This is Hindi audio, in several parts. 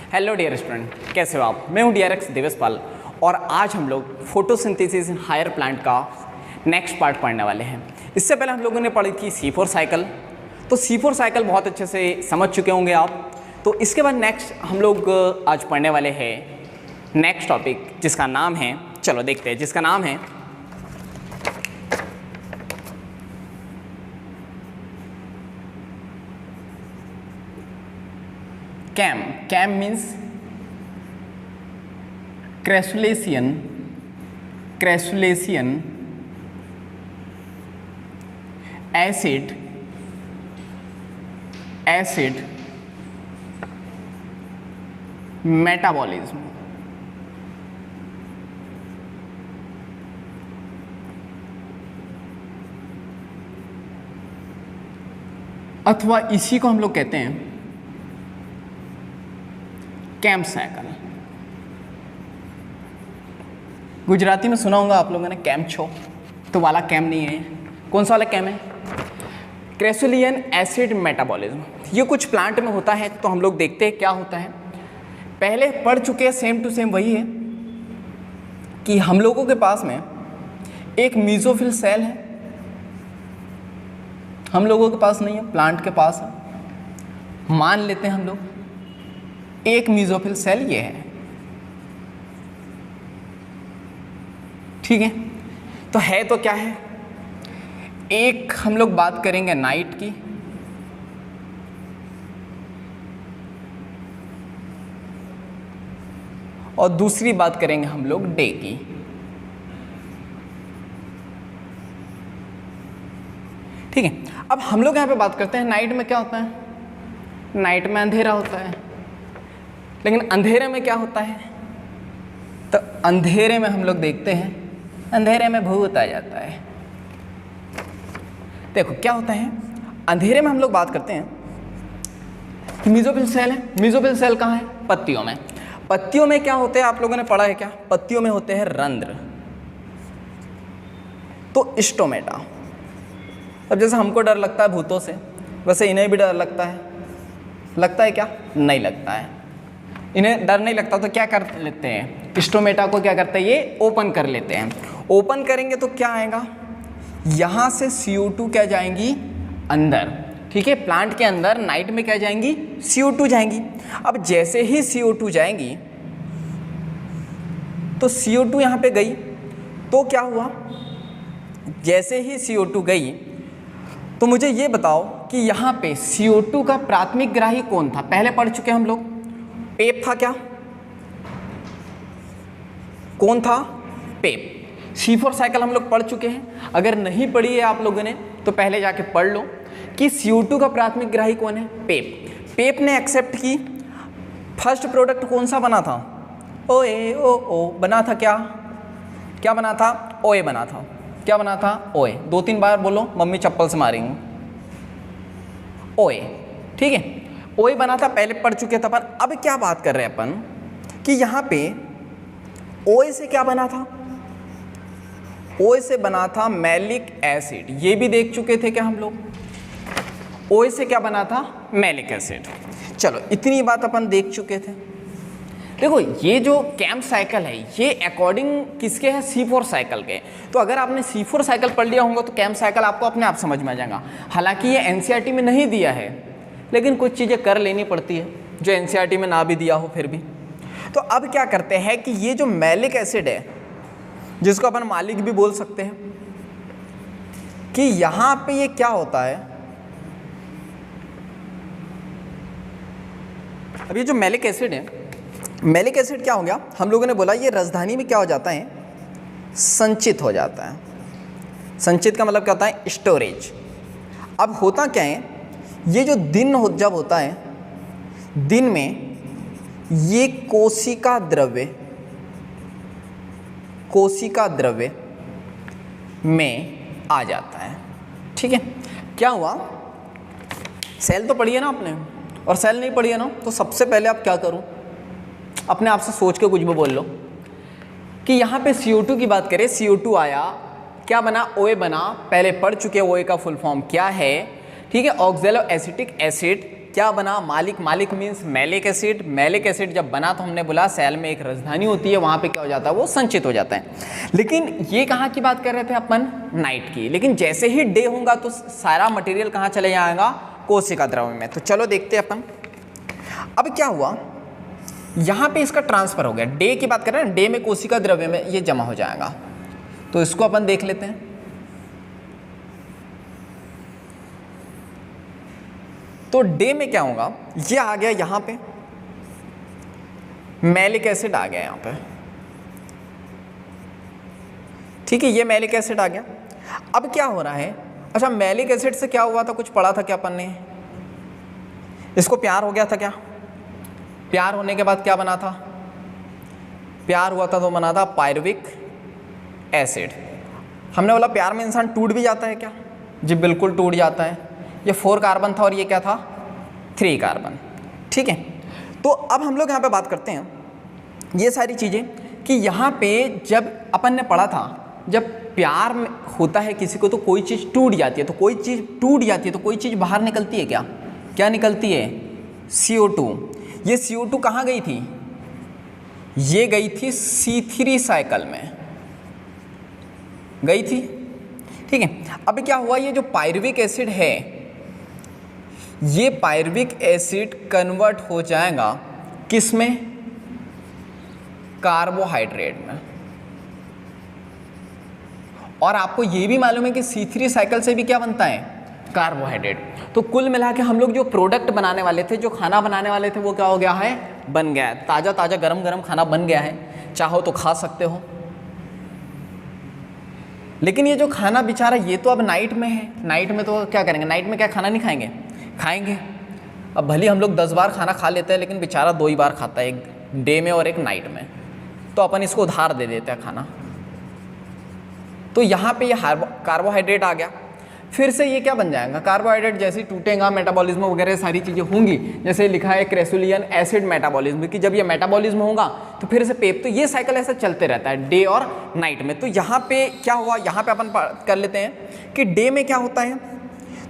हेलो डियर स्टूडेंट, कैसे हो आप। मैं हूं DRX देवेशपाल और आज हम लोग फोटोसिंथेसिस इन हायर प्लांट का नेक्स्ट पार्ट पढ़ने वाले हैं। इससे पहले हम लोगों ने पढ़ी थी C4 साइकिल, तो C4 साइकिल बहुत अच्छे से समझ चुके होंगे आप। तो इसके बाद नेक्स्ट हम लोग आज पढ़ने वाले हैं नेक्स्ट टॉपिक, जिसका नाम है, चलो देखते हैं, जिसका नाम है CAM। CAM means crassulacean acid metabolism. अथवा इसी को हम लोग कहते हैं कैम साइकिल। गुजराती में सुना होगा आप लोगों ने कैम छो, तो वाला कैम नहीं है। कौन सा वाला कैम है? क्रैसुलियन एसिड मेटाबॉलिज्म। ये कुछ प्लांट में होता है, तो हम लोग देखते हैं क्या होता है। पहले पढ़ चुके हैं, सेम टू सेम वही है कि हम लोगों के पास में एक मीजोफिल सेल है, हम लोगों के पास नहीं है, प्लांट के पास है। मान लेते हैं हम लोग एक मीजोफिल सेल ये है, ठीक है। तो है तो क्या है, एक हम लोग बात करेंगे नाइट की, और दूसरी बात करेंगे हम लोग डे की। ठीक है। अब हम लोग यहाँ पे बात करते हैं नाइट में क्या होता है। नाइट में अंधेरा होता है, लेकिन अंधेरे में क्या होता है, तो अंधेरे में हम लोग देखते हैं, अंधेरे में भूत आ जाता है। देखो क्या होता है, अंधेरे में हम लोग बात करते हैं कि मीजोफिल सेल है। मीजोफिल सेल कहाँ है? पत्तियों में। पत्तियों में क्या होते हैं, आप लोगों ने पढ़ा है क्या? पत्तियों में होते हैं रंध्र, तो स्टोमेटा। अब जैसे हमको डर लगता है भूतों से, वैसे इन्हें भी डर लगता है। लगता है क्या? नहीं लगता है। इन्हें डर नहीं लगता तो क्या कर लेते हैं, स्टोमेटा को क्या करते हैं, ये ओपन कर लेते हैं। ओपन करेंगे तो क्या आएगा, यहाँ से CO2 क्या जाएंगी अंदर, ठीक है। प्लांट के अंदर नाइट में क्या जाएंगी, CO2 जाएंगी। अब जैसे ही CO2 जाएंगी, तो CO2 यहाँ पे गई, तो क्या हुआ, जैसे ही CO2 गई, तो मुझे ये बताओ कि यहाँ पे CO2 का प्राथमिक ग्राही कौन था? पहले पढ़ चुके हम लोग, पेप था क्या? कौन था? पेप। C4 साइकिल हम लोग पढ़ चुके हैं। अगर नहीं पढ़ी है आप लोगों ने तो पहले जाके पढ़ लो कि CO2 का प्राथमिक ग्राही कौन है? पेप। पेप ने एक्सेप्ट की। फर्स्ट प्रोडक्ट कौन सा बना था? OA बना था। क्या बना था? OA बना था। क्या बना था? OA। 2-3 बार बोलो, मम्मी चप्पल से मारेंगे। OA, ठीक है। OA बना था, पहले पढ़ चुके थे अपन। अब क्या बात कर रहे हैं अपन कि यहाँ पे OA से क्या बना था? OA से बना था मैलिक एसिड। ये भी देख चुके थे क्या हम लोग? OA से क्या बना था? Malic acid. चलो इतनी बात अपन देख चुके थे। देखो ये जो कैम साइकिल है, ये अकॉर्डिंग किसके है? C4 साइकिल के। तो अगर आपने C4 साइकिल पढ़ लिया होगा तो कैम साइकिल आपको अपने आप समझ में आ जाएगा। हालांकि ये NCERT में नहीं दिया है, लेकिन कुछ चीज़ें कर लेनी पड़ती है जो NCERT में ना भी दिया हो फिर भी। तो अब क्या करते हैं कि ये जो मैलिक एसिड है, जिसको अपन मालिक भी बोल सकते हैं, कि यहाँ पे ये क्या होता है, अब ये जो मैलिक एसिड है, मैलिक एसिड क्या हो गया, हम लोगों ने बोला ये राजधानी में क्या हो जाता है, संचित हो जाता है। संचित का मतलब क्या होता है? स्टोरेज। अब होता क्या है, ये जो दिन जब होता है, दिन में ये कोशिका द्रव्य में आ जाता है, ठीक है। क्या हुआ, सेल तो पढ़ी है ना आपने, और सेल नहीं पढ़ी है ना, तो सबसे पहले आप क्या करो, अपने आप से सोच के कुछ भी बोल लो कि यहाँ पे CO2 की बात करें, CO2 आया, क्या बना? OA बना। पहले पढ़ चुके OA का फुल फॉर्म क्या है, ठीक है, ऑक्जेलो एसिटिक एसिड। क्या बना, मालिक, मालिक means malic acid. Malic acid जब बना तो हमने बोला सेल में एक राजधानी होती है, वहाँ पे क्या हो जाता है, वो संचित हो जाता है। लेकिन ये कहाँ की बात कर रहे थे अपन, नाइट की। लेकिन जैसे ही डे होगा तो सारा मटेरियल कहाँ चले जाएगा, कोशिका द्रव्य में। तो चलो देखते हैं अपन। अब क्या हुआ, यहाँ पे इसका ट्रांसफर हो गया। डे की बात कर रहे हैं, डे में कोशिका द्रव्य में ये जमा हो जाएगा। तो इसको अपन देख लेते हैं। तो डे में क्या होगा, ये आ गया यहाँ पे, मैलिक एसिड आ गया यहाँ पे, ठीक है, ये मैलिक एसिड आ गया। अब क्या हो रहा है, अच्छा मैलिक एसिड से क्या हुआ था, कुछ पढ़ा था क्या अपन ने, इसको प्यार हो गया था क्या, प्यार होने के बाद क्या बना था, प्यार हुआ था तो बना था पायरुविक एसिड। हमने बोला प्यार में इंसान टूट भी जाता है क्या, जी बिल्कुल टूट जाता है। ये 4 कार्बन था और ये क्या था, 3 कार्बन, ठीक है। तो अब हम लोग यहाँ पे बात करते हैं ये सारी चीज़ें कि यहाँ पे जब अपन ने पढ़ा था, जब प्यार में होता है किसी को तो कोई चीज़ टूट जाती है, तो कोई चीज़ टूट जाती है तो कोई चीज़ बाहर निकलती है क्या, क्या निकलती है, CO2। ये CO2 कहाँ गई थी, ये गई थी C3 साइकिल में गई थी, ठीक है। अब क्या हुआ, ये जो पायरुविक एसिड है, ये पायरुविक एसिड कन्वर्ट हो जाएगा किस में, कार्बोहाइड्रेट में। और आपको ये भी मालूम है कि C3 साइकिल से भी क्या बनता है, कार्बोहाइड्रेट। तो कुल मिला के हम लोग जो प्रोडक्ट बनाने वाले थे, जो खाना बनाने वाले थे, वो क्या हो गया है, बन गया है। ताज़ा ताज़ा गरम गरम खाना बन गया है, चाहो तो खा सकते हो। लेकिन ये जो खाना बेचारा, ये तो अब नाइट में है, नाइट में तो क्या करेंगे, नाइट में क्या खाना नहीं खाएंगे, खाएंगे। अब भले हम लोग 10 बार खाना खा लेते हैं, लेकिन बेचारा 2 ही बार खाता है, एक डे में और एक नाइट में। तो अपन इसको उधार दे देते हैं खाना। तो यहाँ पे ये कार्बोहाइड्रेट आ गया। फिर से ये क्या बन जाएगा, कार्बोहाइड्रेट जैसे टूटेगा, मेटाबॉलिज्म वगैरह सारी चीज़ें होंगी। जैसे लिखा है क्रेसुलियन एसिड मेटाबॉलिज्म, कि जब ये मेटाबॉलिज्म होगा तो फिर से पेप, तो ये साइकिल ऐसा चलते रहता है डे और नाइट में। तो यहाँ पे क्या हुआ, यहाँ पे अपन कर लेते हैं कि डे में क्या होता है।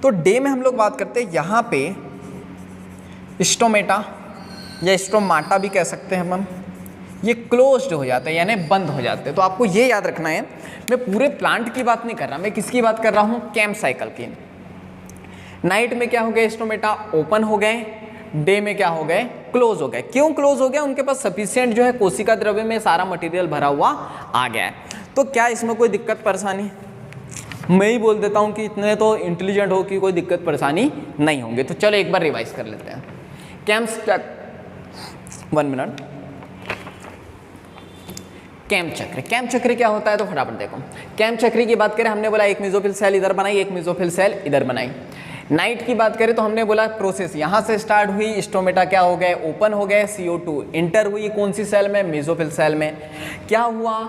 तो डे में हम लोग बात करते हैं, यहाँ पे स्टोमेटा या स्टोमाटा भी कह सकते हैं हम, ये क्लोज्ड हो जाता है यानी बंद हो जाते हैं। तो आपको ये याद रखना है, मैं पूरे प्लांट की बात नहीं कर रहा, मैं किसकी बात कर रहा हूँ, कैम्प साइकिल की। नाइट में क्या हो गए, स्टोमेटा ओपन हो गए, डे में क्या हो गए, क्लोज हो गए। क्यों क्लोज हो गया, उनके पास सफिशिएंट जो है कोशिका द्रव्य में सारा मटेरियल भरा हुआ आ गया है। तो क्या इसमें कोई दिक्कत परेशानी, मैं ही बोल देता हूँ कि इतने तो इंटेलिजेंट हो कि कोई दिक्कत परेशानी नहीं होंगे। तो चलो एक बार रिवाइज कर लेते हैं। One minute. कैम्प चक्र, कैम्प चक्र क्या होता है, तो फटाफट देखो। कैम्प चक्र की बात करें, हमने बोला एक मेसोफिल सेल इधर बनाई, एक मेसोफिल सेल इधर बनाई। नाइट की बात करें तो हमने बोला प्रोसेस यहाँ से स्टार्ट हुई, स्टोमेटा क्या हो गए, ओपन हो गए, CO2 इंटर हुई कौन सी सेल में, मेसोफिल सेल में। क्या हुआ,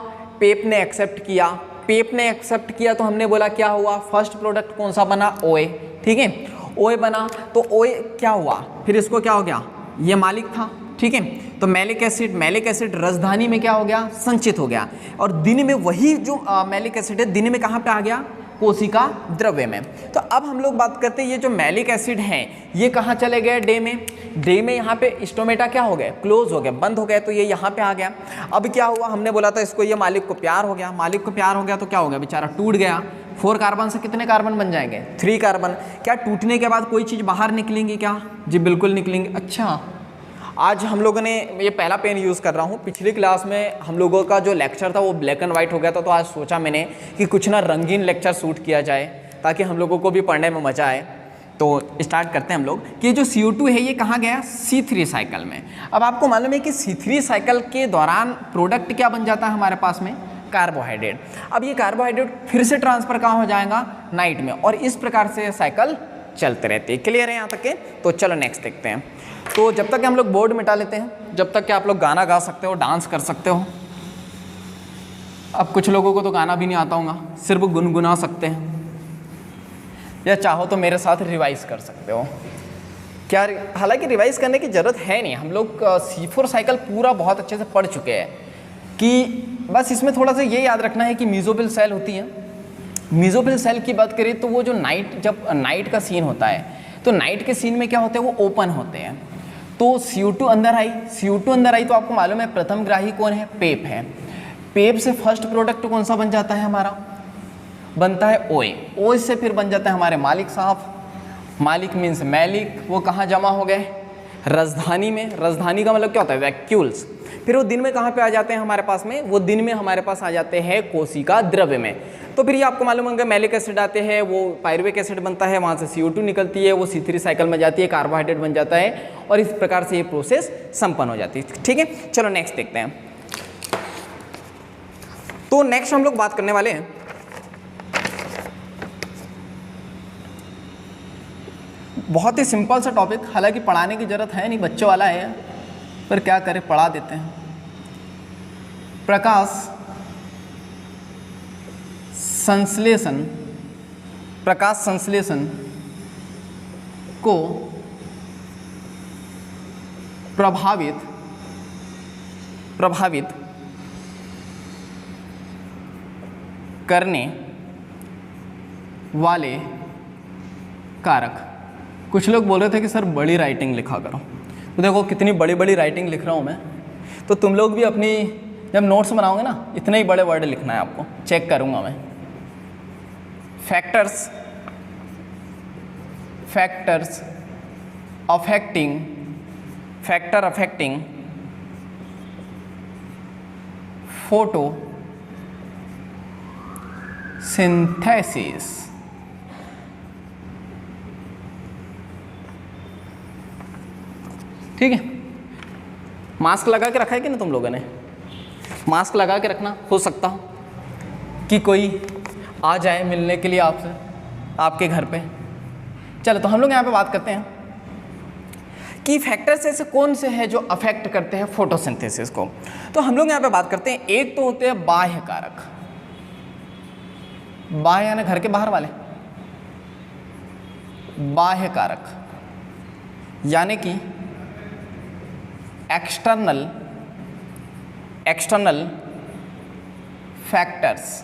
पेप ने एक्सेप्ट किया, पेप ने एक्सेप्ट किया तो हमने बोला क्या हुआ, फर्स्ट प्रोडक्ट कौन सा बना, OA, ठीक है, OA बना। तो OA क्या हुआ, फिर इसको क्या हो गया, ये मालिक था, ठीक है। तो मैलिक एसिड राजधानी में क्या हो गया, संचित हो गया। और दिन में वही जो मैलिक एसिड है, दिन में कहाँ पे आ गया, कोशिका द्रव्य में। तो अब हम लोग बात करते हैं, ये जो मैलिक एसिड है ये कहाँ चले गए, डे में। डे में यहाँ पे स्टोमेटा क्या हो गए, क्लोज हो गए, बंद हो गए, तो ये यहाँ पे आ गया। अब क्या हुआ, हमने बोला था इसको, ये मालिक को प्यार हो गया, मालिक को प्यार हो गया तो क्या हो गया, बेचारा टूट गया। 4 कार्बन से कितने कार्बन बन जाएंगे, 3 कार्बन। क्या टूटने के बाद कोई चीज़ बाहर निकलेंगी क्या, जी बिल्कुल निकलेंगी। अच्छा, आज हम लोगों ने, ये पहला पेन यूज़ कर रहा हूँ, पिछली क्लास में हम लोगों का जो लेक्चर था वो ब्लैक एंड वाइट हो गया था। तो आज सोचा मैंने कि कुछ ना रंगीन लेक्चर शूट किया जाए ताकि हम लोगों को भी पढ़ने में मज़ा आए। तो स्टार्ट करते हैं हम लोग कि जो CO2 है ये कहाँ गया, C3 साइकिल में। अब आपको मालूम है कि C3 साइकिल के दौरान प्रोडक्ट क्या बन जाता है हमारे पास में, कार्बोहाइड्रेट। अब ये कार्बोहाइड्रेट फिर से ट्रांसफर कहाँ हो जाएगा, नाइट में। और इस प्रकार से साइकिल चलते रहती है। क्लियर है यहाँ तक के। तो चलो नेक्स्ट देखते हैं। तो जब तक हम लोग बोर्ड मिटा लेते हैं, जब तक कि आप लोग गाना गा सकते हो, डांस कर सकते हो। अब कुछ लोगों को तो गाना भी नहीं आता होगा, सिर्फ गुनगुना सकते हैं, या चाहो तो मेरे साथ रिवाइज कर सकते हो। क्या, हालांकि रिवाइज करने की ज़रूरत है नहीं, हम लोग C4 साइकिल पूरा बहुत अच्छे से पढ़ चुके हैं। कि बस इसमें थोड़ा सा ये याद रखना है कि मेसोफिल सेल होती है। मेसोफिल सेल की बात करें तो वो जो नाइट, जब नाइट का सीन होता है तो नाइट के सीन में क्या होते हैं, वो ओपन होते हैं। तो CO2 अंदर आई, CO2 अंदर आई तो आपको मालूम है प्रथम ग्राही कौन है, पेप है। पेप से फर्स्ट प्रोडक्ट कौन सा बन जाता है हमारा, बनता है OA। OA से फिर बन जाता है हमारे मालिक साहब। मालिक मीन्स मैलिक, वो कहाँ जमा हो गए, राजधानी में। राजधानी का मतलब क्या होता है, वैक्यूल्स। फिर वो दिन में कहाँ पे आ जाते हैं हमारे पास में, वो दिन में हमारे पास आ जाते हैं कोशिका द्रव्य में। तो फिर ये आपको मालूम होगा मैलिक एसिड आते हैं, वो पायरुवेट एसिड बनता है, वहाँ से CO2 निकलती है, वो C3 साइकिल में जाती है, कार्बोहाइड्रेट बन जाता है, और इस प्रकार से ये प्रोसेस संपन्न हो जाती है। ठीक है, चलो नेक्स्ट देखते हैं। तो नेक्स्ट हम लोग बात करने वाले हैं बहुत ही सिंपल सा टॉपिक, हालांकि पढ़ाने की ज़रूरत है नहीं, बच्चों वाला है, पर क्या करें पढ़ा देते हैं। प्रकाश संश्लेषण, प्रकाश संश्लेषण को प्रभावित करने वाले कारक। कुछ लोग बोल रहे थे कि सर बड़ी राइटिंग लिखा करो, तो देखो कितनी बड़ी बड़ी राइटिंग लिख रहा हूँ मैं। तो तुम लोग भी अपनी जब नोट्स बनाओगे ना, इतने ही बड़े वर्ड लिखना है आपको, चेक करूँगा मैं। Factors affecting photosynthesis. ठीक है, मास्क लगा के रखा है कि ना तुम लोगों ने, मास्क लगा के रखना, हो सकता हो कि कोई आ जाए मिलने के लिए आपसे आपके घर पे। चलो तो हम लोग यहाँ पे बात करते हैं कि फैक्टर्स ऐसे कौन से हैं जो अफेक्ट करते हैं फोटोसिंथेसिस को। तो हम लोग यहाँ पे बात करते हैं, एक तो होते हैं बाह्य कारक, बाह्य यानी घर के बाहर वाले, बाह्य कारक यानी कि एक्सटर्नल फैक्टर्स।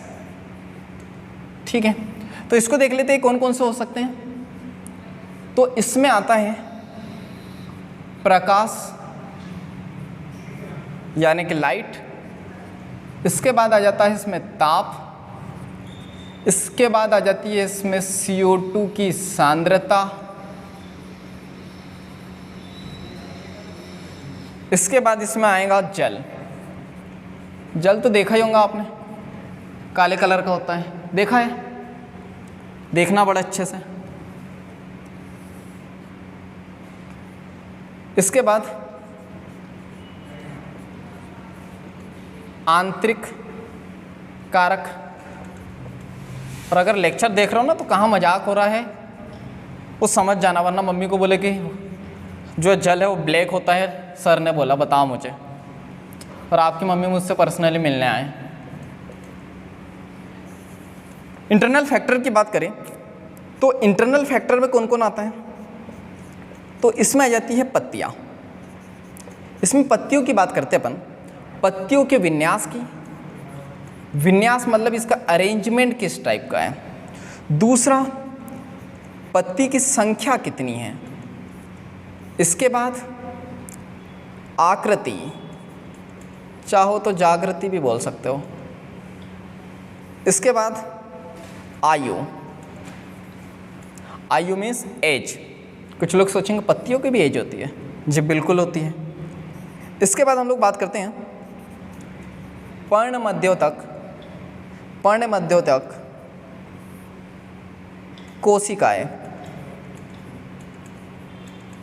ठीक है, तो इसको देख लेते हैं कौन कौन से हो सकते हैं। तो इसमें आता है प्रकाश यानी कि लाइट, इसके बाद आ जाता है इसमें ताप, इसके बाद आ जाती है इसमें CO2 की सांद्रता, इसके बाद इसमें आएगा जल। जल तो देखा ही होगा आपने, काले कलर का होता है, देखा है, देखना बड़ा अच्छे से। इसके बाद आंतरिक कारक, और अगर लेक्चर देख रहा हो ना तो कहाँ मजाक हो रहा है वो समझ जाना, वरना मम्मी को बोले कि जो जल है वो ब्लैक होता है, सर ने बोला बताओ मुझे, और आपकी मम्मी मुझसे पर्सनली मिलने आए। इंटरनल फैक्टर की बात करें तो इंटरनल फैक्टर में कौन कौन आता है, तो इसमें आ जाती है पत्तियाँ। इसमें पत्तियों की बात करते हैं अपन, पत्तियों के विन्यास की, विन्यास मतलब इसका अरेंजमेंट किस टाइप का है। दूसरा, पत्ती की संख्या कितनी है। इसके बाद आकृति, चाहो तो जागृति भी बोल सकते हो। इसके बाद आयु, आयु मीन्स एज। कुछ लोग सोचेंगे पत्तियों की भी एज होती है, जी बिल्कुल होती है। इसके बाद हम लोग बात करते हैं पर्णमध्योतक, पर्णमध्योतक कोशिकाएं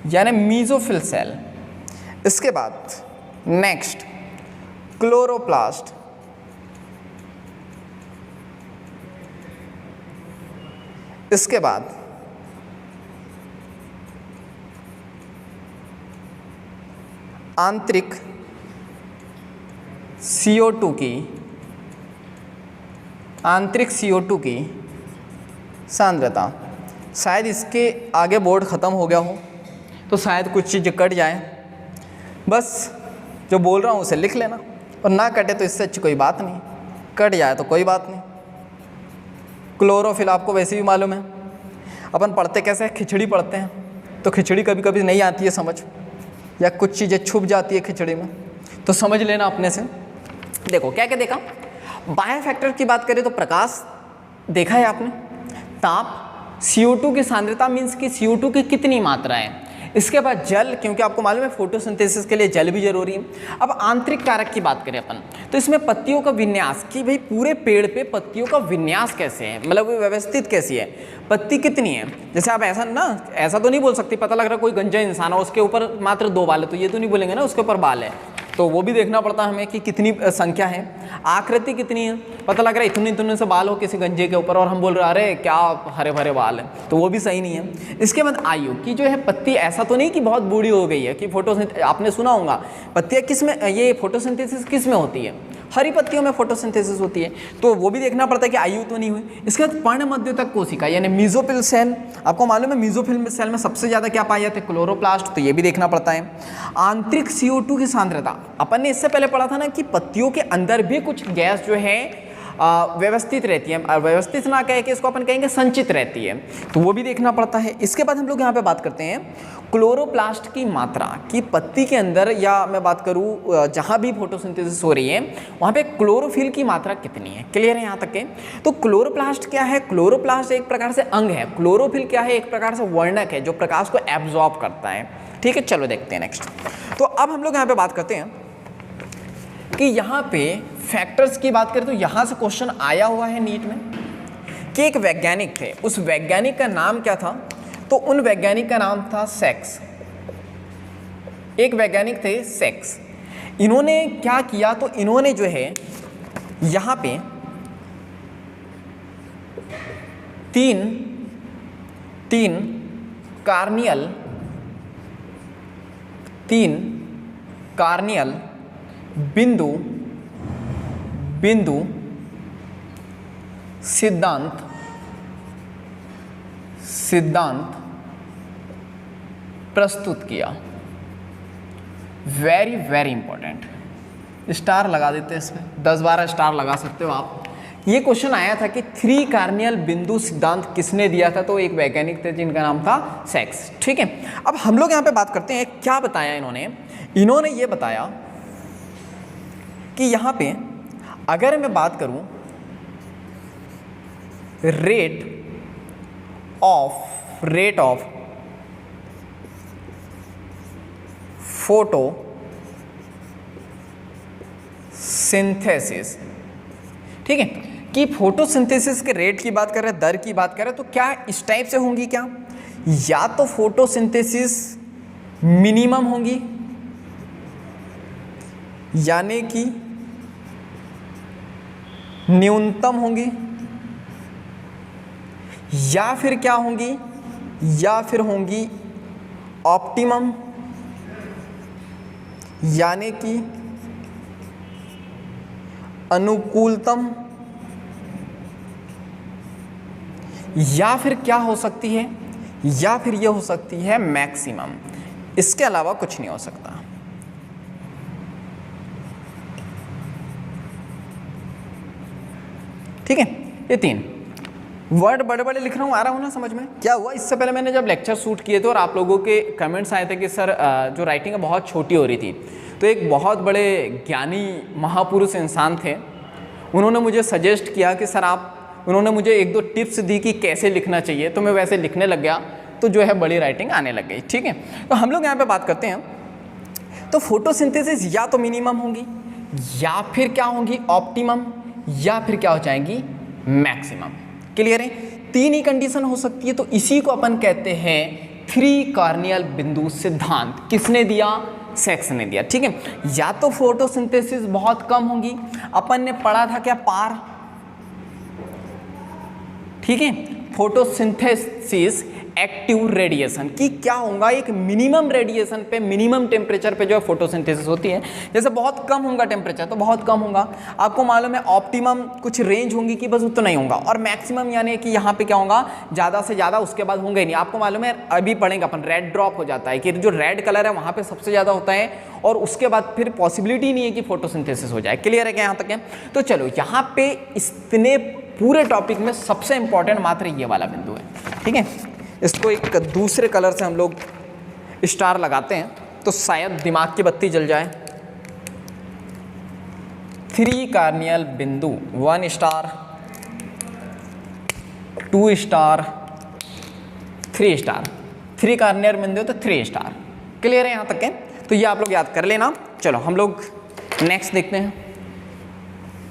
यानी मीजोफिल सेल। इसके बाद नेक्स्ट क्लोरोप्लास्ट, इसके बाद आंतरिक CO2 की, आंतरिक CO2 की सांद्रता। शायद इसके आगे बोर्ड ख़त्म हो गया हो तो शायद कुछ चीज़ कट जाए, बस जो बोल रहा हूँ उसे लिख लेना, और ना कटे तो इससे अच्छी कोई बात नहीं, कट जाए तो कोई बात नहीं। क्लोरोफिल आपको वैसे भी मालूम है, अपन पढ़ते कैसे हैं, खिचड़ी पढ़ते हैं। तो खिचड़ी कभी कभी नहीं आती है समझ, या कुछ चीज़ें छुप जाती है खिचड़ी में, तो समझ लेना अपने से। देखो क्या क्या देखा, बाह्य फैक्टर की बात करें तो प्रकाश देखा है आपने, ताप, CO2 की सांद्रता मीन्स कि CO2 की कितनी मात्रा है, इसके बाद जल, क्योंकि आपको मालूम है फोटोसिंथेसिस के लिए जल भी जरूरी है। अब आंतरिक कारक की बात करें अपन, तो इसमें पत्तियों का विन्यास, कि भाई पूरे पेड़ पे पत्तियों का विन्यास कैसे है, मतलब वो व्यवस्थित कैसी है, पत्ती कितनी है। जैसे आप ऐसा तो नहीं बोल सकते, पता लग रहा है कोई गंजा इंसान है उसके ऊपर मात्र 2 बाल है, तो ये तो नहीं बोलेंगे ना उसके ऊपर बाल है, तो वो भी देखना पड़ता है हमें कि कितनी संख्या है। आकृति कितनी है, पता लग रहा है इतने इतने से बाल हो किसी गंजे के ऊपर और हम बोल रहे अरे क्या हरे भरे बाल हैं, तो वो भी सही नहीं है। इसके बाद आयु की जो है पत्ती, ऐसा तो नहीं कि बहुत बूढ़ी हो गई है, कि आपने सुना होगा पत्तियाँ किस में, ये फोटोसिंथेसिस किस में होती है, हरी पत्तियों में फोटोसिंथेसिस होती है, तो वो भी देखना पड़ता है कि आयु तो नहीं हुई। इसके बाद पर्णमध्युतक कोशिका यानी मीजोफिल सेल, आपको मालूम है मीजोफिल सेल में सबसे ज़्यादा क्या पाए जाते हैं, क्लोरोप्लास्ट, तो ये भी देखना पड़ता है। आंतरिक CO2 की सांद्रता, अपन ने इससे पहले पढ़ा था ना कि पत्तियों के अंदर भी कुछ गैस जो है व्यवस्थित रहती है, व्यवस्थित ना कहे कि इसको अपन कहेंगे संचित रहती है, तो वो भी देखना पड़ता है। इसके बाद हम लोग यहाँ पे बात करते हैं क्लोरोप्लास्ट की मात्रा, कि पत्ती के अंदर, या मैं बात करूँ जहाँ भी फोटोसिंथेसिस हो रही है वहाँ पे क्लोरोफिल की मात्रा कितनी है। क्लियर है यहाँ तक के? तो क्लोरोप्लास्ट क्या है, क्लोरोप्लास्ट एक प्रकार से अंग है, क्लोरोफिल क्या है, एक प्रकार से वर्णक है जो प्रकाश को एब्जॉर्ब करता है। ठीक है, चलो देखते हैं नेक्स्ट। तो अब हम लोग यहाँ पे बात करते हैं कि यहाँ पे फैक्टर्स की बात करें तो यहाँ से क्वेश्चन आया हुआ है नीट में कि एक वैज्ञानिक थे, उस वैज्ञानिक का नाम क्या था, तो उन वैज्ञानिक का नाम था सेक्स। एक वैज्ञानिक थे सेक्स, इन्होंने क्या किया, तो इन्होंने जो है यहाँ पे तीन कार्नियल बिंदु सिद्धांत प्रस्तुत किया। वेरी वेरी इंपॉर्टेंट, स्टार लगा देते हैं इसमें, 10-12 स्टार लगा सकते हो आप। ये क्वेश्चन आया था कि 3 कार्नियल बिंदु सिद्धांत किसने दिया था, तो एक वैज्ञानिक थे जिनका नाम था सेक्स। ठीक है, अब हम लोग यहाँ पे बात करते हैं क्या बताया इन्होंने ये बताया कि यहाँ पे अगर मैं बात करूं रेट ऑफ फोटोसिंथेसिस, ठीक है, कि फोटोसिंथेसिस के रेट की बात कर रहे हैं, दर की बात कर रहे हैं, तो क्या इस टाइप से होंगी क्या, या तो फोटोसिंथेसिस मिनिमम होंगी यानी कि न्यूनतम होंगी, या फिर क्या होंगी, या फिर होंगी ऑप्टिमम यानी कि अनुकूलतम, या फिर क्या हो सकती है, या फिर ये हो सकती है मैक्सिमम। इसके अलावा कुछ नहीं हो सकता। ठीक है, ये 3 वर्ड बड़े बड़े लिख रहा हूँ, आ रहा हूँ ना समझ में? क्या हुआ, इससे पहले मैंने जब लेक्चर शूट किए थे और आप लोगों के कमेंट्स आए थे कि सर जो राइटिंग है बहुत छोटी हो रही थी, तो एक बहुत बड़े ज्ञानी महापुरुष इंसान थे, उन्होंने मुझे सजेस्ट किया कि सर उन्होंने मुझे 1-2 टिप्स दी कि कैसे लिखना चाहिए, तो मैं वैसे लिखने लग गया, तो जो है बड़ी राइटिंग आने लग गई। ठीक है, तो हम लोग यहाँ पे बात करते हैं, तो फोटोसिंथेसिस या तो मिनिमम होंगी, या फिर क्या होंगी ऑप्टिमम, या फिर क्या हो जाएंगी मैक्सिमम। क्लियर है, 3 ही कंडीशन हो सकती है, तो इसी को अपन कहते हैं 3 कार्नियल बिंदु सिद्धांत। किसने दिया? सेक्स ने दिया। ठीक है, या तो फोटोसिंथेसिस बहुत कम होंगी, अपन ने पढ़ा था क्या पार, ठीक है, फोटोसिंथेसिस एक्टिव रेडिएशन की क्या होगा, एक मिनिमम रेडिएशन पे, मिनिमम टेम्परेचर पे जो है फोटोसिंथेसिस होती है। जैसे बहुत कम होगा टेम्परेचर तो बहुत कम होगा, आपको मालूम है ऑप्टिमम कुछ रेंज होंगी कि बस उतना ही होगा, और मैक्सिमम यानी कि यहाँ पे क्या होगा ज़्यादा से ज़्यादा, उसके बाद होंगे नहीं। आपको मालूम है अभी पढ़ेंगे अपन, रेड ड्रॉप हो जाता है कि जो रेड कलर है वहाँ पर सबसे ज़्यादा होता है, और उसके बाद फिर पॉसिबिलिटी नहीं है कि फोटोसिंथेसिस हो जाए। क्लियर है क्या यहाँ तक है? तो चलो यहाँ पे इतने पूरे टॉपिक में सबसे इंपॉर्टेंट मात्र ये वाला बिंदु है। ठीक है, इसको एक दूसरे कलर से हम लोग स्टार लगाते हैं तो शायद दिमाग की बत्ती जल जाए। 3 कार्नियल बिंदु, 1 स्टार, 2 स्टार, 3 स्टार। 3 कार्नियल बिंदु तो 3 स्टार। क्लियर है यहाँ तक के? तो ये आप लोग याद कर लेना। चलो हम लोग नेक्स्ट देखते हैं।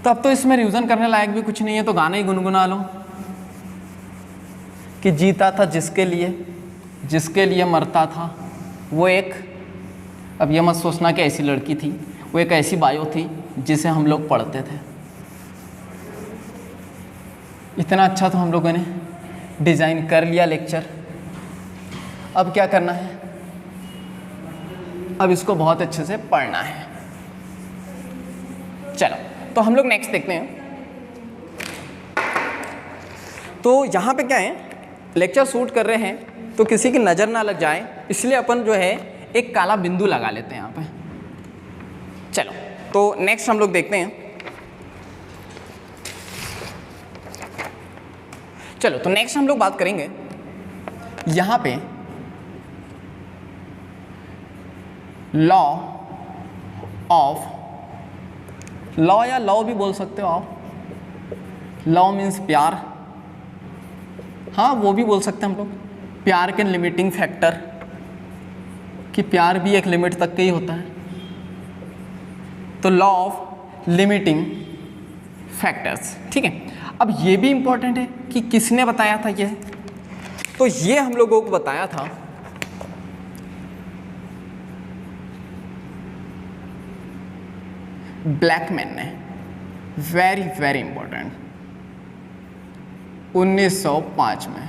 तो अब तो इसमें रिवीजन करने लायक भी कुछ नहीं है, तो गाना ही गुनगुना लो कि जीता था जिसके लिए मरता था वो एक, अब ये मत सोचना कि ऐसी लड़की थी, वो एक ऐसी बायो थी जिसे हम लोग पढ़ते थे। इतना अच्छा तो हम लोगों ने डिज़ाइन कर लिया लेक्चर। अब क्या करना है? अब इसको बहुत अच्छे से पढ़ना है। चलो तो हम लोग नेक्स्ट देखते हैं। तो यहाँ पे क्या है, लेक्चर शूट कर रहे हैं तो किसी की नज़र ना लग जाए, इसलिए अपन जो है एक काला बिंदु लगा लेते हैं यहाँ पे। चलो तो नेक्स्ट हम लोग देखते हैं। चलो तो नेक्स्ट हम लोग बात करेंगे यहाँ पे लॉ या लॉ भी बोल सकते हो आप। लॉ मीन्स प्यार, हाँ वो भी बोल सकते हैं हम लोग। प्यार के लिमिटिंग फैक्टर, कि प्यार भी एक लिमिट तक का ही होता है। तो लॉ ऑफ लिमिटिंग फैक्टर्स, ठीक है। अब ये भी इंपॉर्टेंट है कि किसने बताया था ये, तो ये हम लोगों को बताया था ब्लैकमैन ने। वेरी वेरी इंपॉर्टेंट, 1905 में,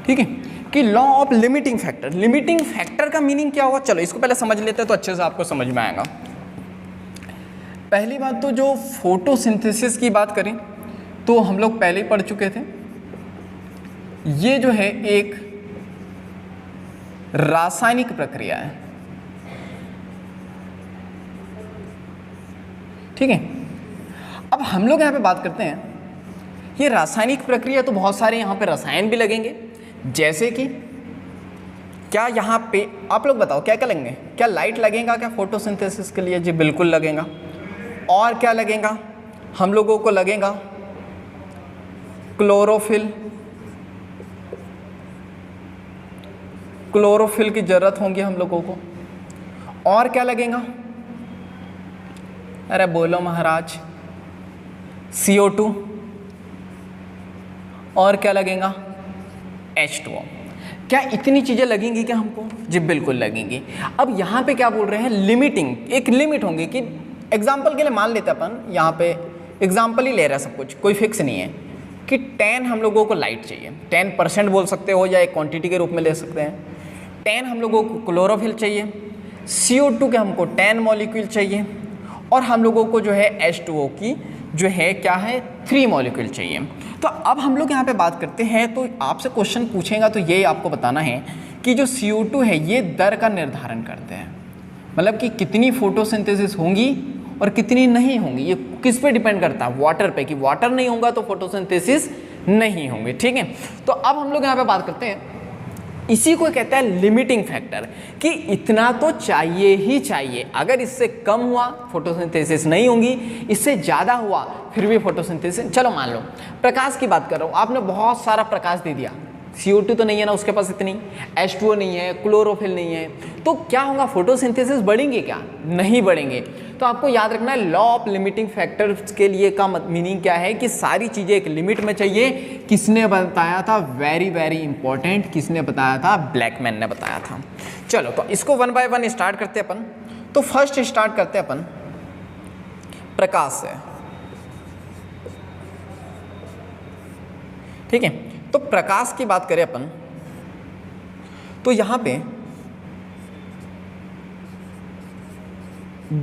ठीक है। कि law of limiting factor. Limiting factor का मीनिंग क्या होगा, चलो इसको पहले समझ लेते हैं तो अच्छे से आपको समझ में आएगा। पहली बात तो जो फोटोसिंथेसिस की बात करें तो हम लोग पहले ही पढ़ चुके थे। ये जो है एक रासायनिक प्रक्रिया है, ठीक है। अब हम लोग यहाँ पे बात करते हैं, ये रासायनिक प्रक्रिया तो बहुत सारे यहाँ पे रसायन भी लगेंगे, जैसे कि क्या यहाँ पे आप लोग बताओ क्या क्या लगेंगे। क्या लाइट लगेगा क्या फोटोसिंथेसिस के लिए? जी बिल्कुल लगेगा। और क्या लगेगा? हम लोगों को लगेगा क्लोरोफिल। क्लोरोफिल की ज़रूरत होगी हम लोगों को। और क्या लगेगा? अरे बोलो महाराज। CO2। और क्या लगेगा? H2O। क्या इतनी चीज़ें लगेंगी क्या हमको? जी बिल्कुल लगेंगी। अब यहाँ पे क्या बोल रहे हैं, लिमिटिंग, एक लिमिट होंगी कि एग्जाम्पल के लिए मान लेते अपन, यहाँ पे एग्जाम्पल ही ले रहा है सब कुछ, कोई फिक्स नहीं है कि 10 हम लोगों को लाइट चाहिए, 10% बोल सकते हो या एक क्वांटिटी के रूप में ले सकते हैं। 10 हम लोगों को क्लोरोफिल चाहिए, CO2 के हमको 10 मॉलिक्यूल चाहिए, और हम लोगों को जो है H2O की जो है क्या है 3 मॉलिक्यूल चाहिए। तो अब हम लोग यहाँ पे बात करते हैं, तो आपसे क्वेश्चन पूछेगा तो ये आपको बताना है कि जो CO2 है ये दर का निर्धारण करते हैं, मतलब कि कितनी फोटोसिंथेसिस होंगी और कितनी नहीं होंगी। ये किस पे डिपेंड करता है? वाटर पे, कि वाटर नहीं होगा तो फोटोसिंथेसिस नहीं होंगे, ठीक है। तो अब हम लोग यहाँ पे बात करते हैं, इसी को कहता है लिमिटिंग फैक्टर, कि इतना तो चाहिए ही चाहिए। अगर इससे कम हुआ फोटोसिंथेसिस नहीं होगी, इससे ज़्यादा हुआ फिर भी फोटोसिंथेसिस। चलो मान लो प्रकाश की बात कर रहा हूँ, आपने बहुत सारा प्रकाश दे दिया, CO2 तो नहीं है ना उसके पास इतनी, H2O नहीं है, क्लोरोफिल नहीं है, तो क्या होगा? फोटोसिंथेसिस बढ़ेंगे क्या? नहीं बढ़ेंगे। तो आपको याद रखना है लॉ ऑफ लिमिटिंग फैक्टर्स के लिए का मीनिंग क्या है कि सारी चीज़ें एक लिमिट में चाहिए। किसने बताया था? वेरी वेरी इंपॉर्टेंट, किसने बताया था? ब्लैकमैन ने बताया था। चलो तो इसको 1 बाय 1 स्टार्ट करते अपन। तो फर्स्ट स्टार्ट करते अपन प्रकाश से, ठीक है। तो प्रकाश की बात करें अपन तो यहाँ पे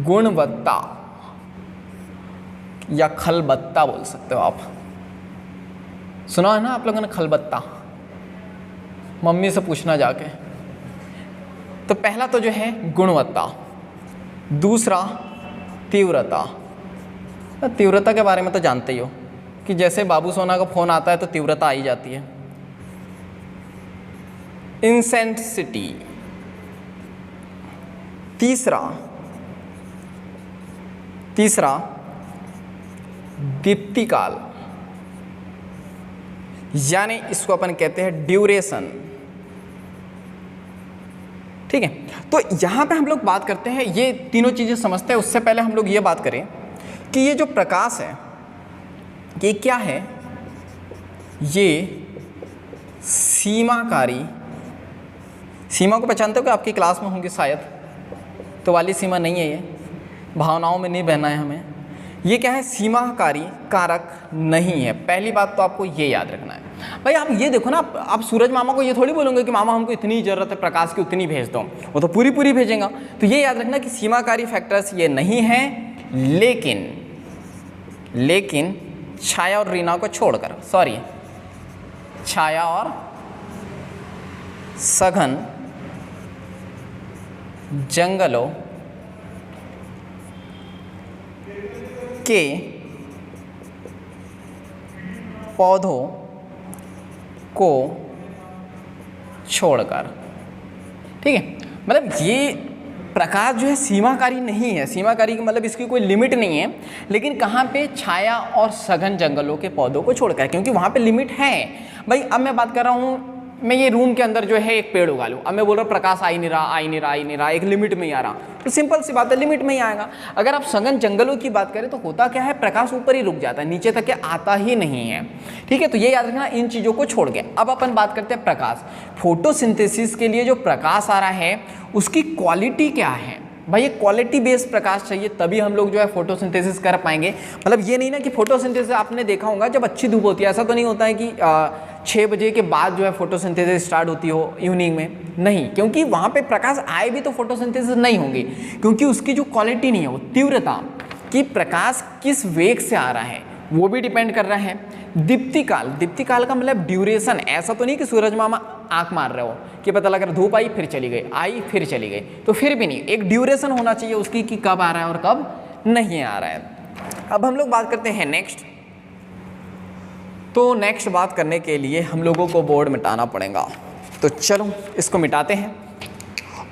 गुणवत्ता या खलबत्ता बोल सकते हो आप। सुना है ना आप लोगों ने खलबत्ता? मम्मी से पूछना जाके। तो पहला तो जो है गुणवत्ता, दूसरा तीव्रता। तीव्रता के बारे में तो जानते ही हो कि जैसे बाबू सोना का फ़ोन आता है तो तीव्रता आ ही जाती है। इंसेंसिटी। तीसरा दीप्तिकाल, यानी इसको अपन कहते हैं ड्यूरेशन। ठीक है, तो यहां पे हम लोग बात करते हैं, ये तीनों चीजें समझते हैं। उससे पहले हम लोग ये बात करें कि ये जो प्रकाश है ये क्या है, ये सीमाकारी, सीमा को पहचानते हो कि आपकी क्लास में होंगे शायद, तो वाली सीमा नहीं है, ये भावनाओं में नहीं बहना है हमें। ये क्या है, सीमाकारी कारक नहीं है। पहली बात तो आपको ये याद रखना है। भाई आप ये देखो ना, आप सूरज मामा को ये थोड़ी बोलोगे कि मामा हमको इतनी ज़रूरत है प्रकाश की, उतनी भेज दो, वो तो पूरी पूरी भेजेगा। तो ये याद रखना कि सीमाकारी फैक्टर्स ये नहीं है, लेकिन छाया और रीना को छोड़कर, सॉरी, छाया और सघन जंगलों के पौधों को छोड़कर। ठीक है, मतलब ये प्रकाश जो है सीमाकारी नहीं है। सीमाकारी का मतलब इसकी कोई लिमिट नहीं है, लेकिन कहाँ पे, छाया और सघन जंगलों के पौधों को छोड़कर, क्योंकि वहाँ पे लिमिट है। भाई अब मैं बात कर रहा हूँ, मैं ये रूम के अंदर जो है एक पेड़ उगा लूँ, अब मैं बोल रहा हूँ प्रकाश आ ही नहीं रहा, एक लिमिट में ही आ रहा, तो सिंपल सी बात है, लिमिट में ही आएगा। अगर आप सघन जंगलों की बात करें तो होता क्या है, प्रकाश ऊपर ही रुक जाता है, नीचे तक आता ही नहीं है। ठीक है, तो ये याद रखना इन चीज़ों को छोड़ के। अब अपन बात करते हैं प्रकाश। फोटोसिंथेसिस के लिए जो प्रकाश आ रहा है उसकी क्वालिटी क्या है। भाई ये क्वालिटी बेस्ड प्रकाश चाहिए, तभी हम लोग जो है फोटोसिंथेसिस कर पाएंगे। मतलब ये नहीं ना कि फोटोसिंथेसिस आपने देखा होगा जब अच्छी धूप होती है, ऐसा तो नहीं होता है कि 6 बजे के बाद जो है फोटोसिंथेसिस स्टार्ट होती हो इवनिंग में, नहीं, क्योंकि वहाँ पे प्रकाश आए भी तो फोटोसिंथेसिस नहीं होगी, क्योंकि उसकी जो क्वालिटी नहीं है, वो तीव्रता कि प्रकाश किस वेग से आ रहा है वो भी डिपेंड कर रहा है। दीप्तिकाल का मतलब ड्यूरेशन। ऐसा तो नहीं कि सूरज मामा आंख मार रहे हो कि पता लग रहा धूप आई फिर चली गई, तो फिर भी नहीं, एक ड्यूरेशन होना चाहिए उसकी कि कब आ रहा है और कब नहीं आ रहा है। अब हम लोग बात करते हैं नेक्स्ट। तो नेक्स्ट बात करने के लिए हम लोगों को बोर्ड मिटाना पड़ेगा, तो चलो इसको मिटाते हैं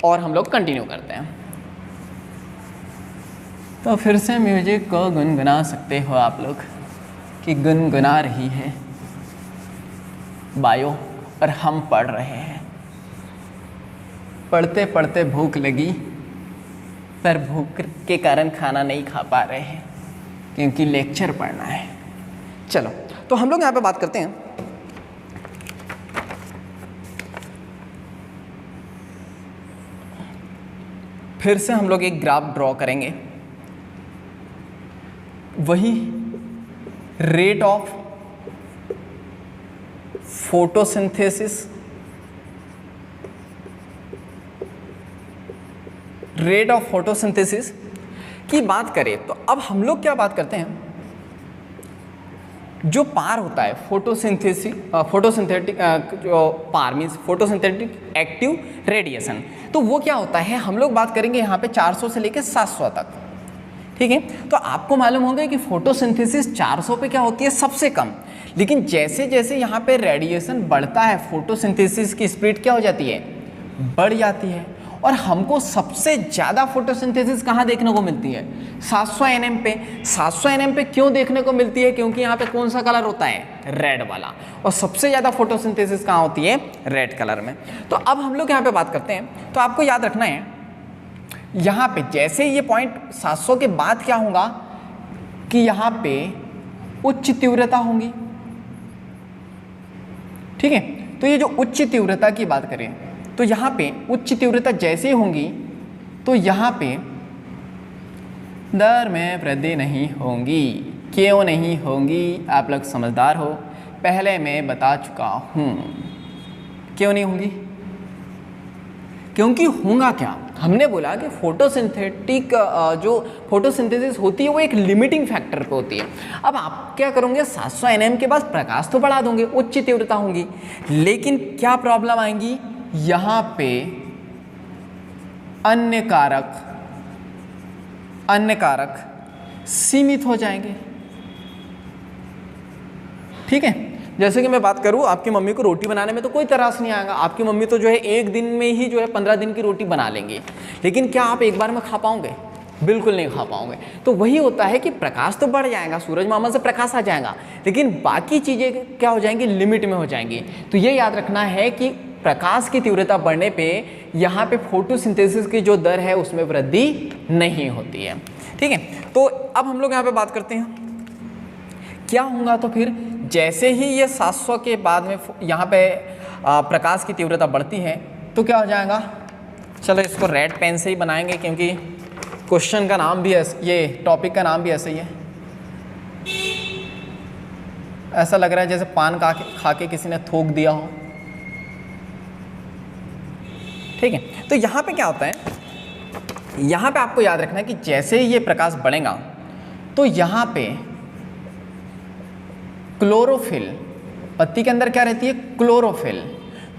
और हम लोग कंटिन्यू करते हैं। तो फिर से म्यूजिक को गुनगुना सकते हो आप लोग कि गुनगुना रही है बायो और हम पढ़ रहे हैं। पढ़ते पढ़ते भूख लगी, पर भूख के कारण खाना नहीं खा पा रहे हैं क्योंकि लेक्चर पढ़ना है। चलो तो हम लोग यहाँ पे बात करते हैं। फिर से हम लोग एक ग्राफ ड्रॉ करेंगे, वही रेट ऑफ फोटोसिंथेसिस की बात करें तो अब हम लोग क्या बात करते हैं, जो पार होता है फोटोसिंथेटिक जो पार मीन्स फोटोसिंथेटिक एक्टिव रेडिएशन, तो वो क्या होता है, हम लोग बात करेंगे यहाँ पे 400 से लेकर 700 तक। ठीक है, तो आपको मालूम होगा कि फोटोसिंथेसिस 400 पे क्या होती है, सबसे कम, लेकिन जैसे जैसे यहाँ पे रेडिएशन बढ़ता है फोटोसिंथेसिस की स्पीड क्या हो जाती है, बढ़ जाती है। और हमको सबसे ज़्यादा फोटोसिंथेसिस कहाँ देखने को मिलती है, 700 nm पे। 700 nm पे क्यों देखने को मिलती है, क्योंकि यहाँ पे कौन सा कलर होता है, रेड वाला, और सबसे ज़्यादा फोटोसिंथेसिस कहाँ होती है, रेड कलर में। तो अब हम लोग यहाँ पे बात करते हैं, तो आपको याद रखना है यहाँ पे जैसे ये पॉइंट 700 के बाद क्या होगा कि यहाँ पे उच्च तीव्रता होंगी। ठीक है, तो ये जो उच्च तीव्रता की बात करें तो यहाँ पे उच्च तीव्रता जैसे होंगी तो यहाँ पे दर में वृद्धि नहीं होंगी। क्यों नहीं होंगी, आप लोग समझदार हो, पहले मैं बता चुका हूँ। क्यों नहीं होंगी, क्योंकि होगा क्या, हमने बोला कि फोटोसिंथेटिक जो फोटोसिंथेसिस होती है वो एक लिमिटिंग फैक्टर पे होती है। अब आप क्या करोगे, 700 nm के बाद प्रकाश तो बढ़ा दोगे, उच्च तीव्रता होंगी, लेकिन क्या प्रॉब्लम आएंगी, यहाँ पे अन्य कारक सीमित हो जाएंगे। ठीक है, जैसे कि मैं बात करूँ, आपकी मम्मी को रोटी बनाने में तो कोई तरास नहीं आएगा, आपकी मम्मी तो जो है एक दिन में ही जो है 15 दिन की रोटी बना लेंगी, लेकिन क्या आप एक बार में खा पाओगे? बिल्कुल नहीं खा पाओगे। तो वही होता है कि प्रकाश तो बढ़ जाएगा, सूरज मामा से प्रकाश आ जाएगा, लेकिन बाकी चीज़ें क्या हो जाएंगी? लिमिट में हो जाएंगी। तो ये याद रखना है कि प्रकाश की तीव्रता बढ़ने पे यहाँ पे फोटोसिंथेसिस की जो दर है उसमें वृद्धि नहीं होती है। ठीक है, तो अब हम लोग यहाँ पे बात करते हैं क्या होगा। तो फिर जैसे ही ये 700 के बाद में यहाँ पे प्रकाश की तीव्रता बढ़ती है तो क्या हो जाएगा? चलो इसको रेड पेन से ही बनाएंगे, क्योंकि क्वेश्चन का नाम भी ये टॉपिक का नाम भी ऐसे ही है। ऐसा लग रहा है जैसे पान खा के किसी ने थूक दिया हो। ठीक है, तो यहाँ पे क्या होता है, यहाँ पे आपको याद रखना है कि जैसे ही ये प्रकाश बढ़ेगा तो यहाँ पे क्लोरोफिल, पत्ती के अंदर क्या रहती है? क्लोरोफिल।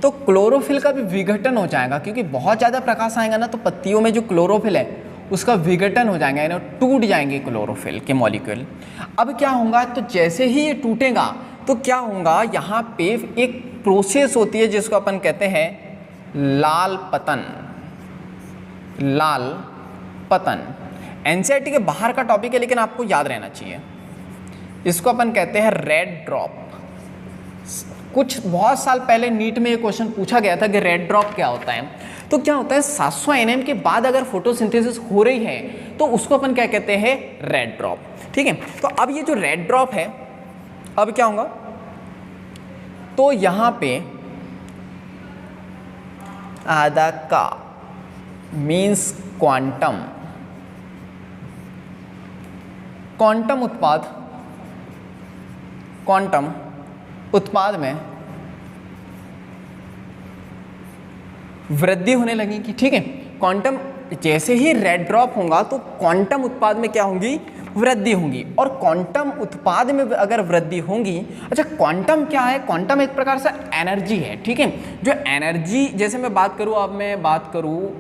तो क्लोरोफिल का भी विघटन हो जाएगा, क्योंकि बहुत ज़्यादा प्रकाश आएगा ना तो पत्तियों में जो क्लोरोफिल है उसका विघटन हो जाएगा, यानी टूट जाएंगे क्लोरोफिल के मॉलिक्यूल। अब क्या होगा? तो जैसे ही ये टूटेगा तो क्या होगा? यहाँ पे एक प्रोसेस होती है जिसको अपन कहते हैं लाल पतन। लाल पतन एनसीईआरटी के बाहर का टॉपिक है, लेकिन आपको याद रहना चाहिए। इसको अपन कहते हैं रेड ड्रॉप। कुछ बहुत साल पहले नीट में ये क्वेश्चन पूछा गया था कि रेड ड्रॉप क्या होता है। तो क्या होता है, 700 nm के बाद अगर फोटोसिंथेसिस हो रही है तो उसको अपन क्या कहते हैं? Red drop. ठीक है, तो अब ये जो रेड ड्रॉप है, अब क्या होगा? तो यहाँ पे आधा का मीन्स क्वांटम, क्वांटम उत्पाद, क्वांटम उत्पाद में वृद्धि होने लगेगी। ठीक है, क्वांटम जैसे ही रेड ड्रॉप होगा तो क्वांटम उत्पाद में क्या होंगी? वृद्धि होंगी। और क्वांटम उत्पाद में अगर वृद्धि होंगी, अच्छा क्वांटम क्या है? क्वांटम एक प्रकार से एनर्जी है। ठीक है, जो एनर्जी, जैसे मैं बात करूँ, अब मैं बात करूँ,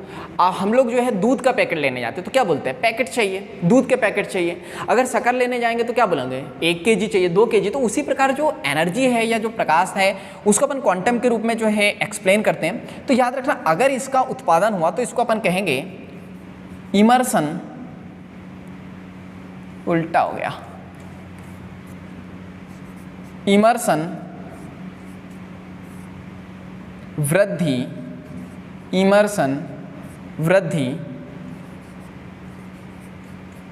हम लोग जो है दूध का पैकेट लेने जाते हैं तो क्या बोलते हैं? पैकेट चाहिए, दूध के पैकेट चाहिए। अगर शक्कर लेने जाएंगे तो क्या बोलेंगे? 1 kg चाहिए, 2 kg। तो उसी प्रकार जो एनर्जी है या जो प्रकाश है उसको अपन क्वांटम के रूप में जो है एक्सप्लेन करते हैं। तो याद रखना, अगर इसका उत्पादन हुआ तो इसको अपन कहेंगे इमर्सन। उल्टा हो गया, इमर्सन वृद्धि, इमर्सन वृद्धि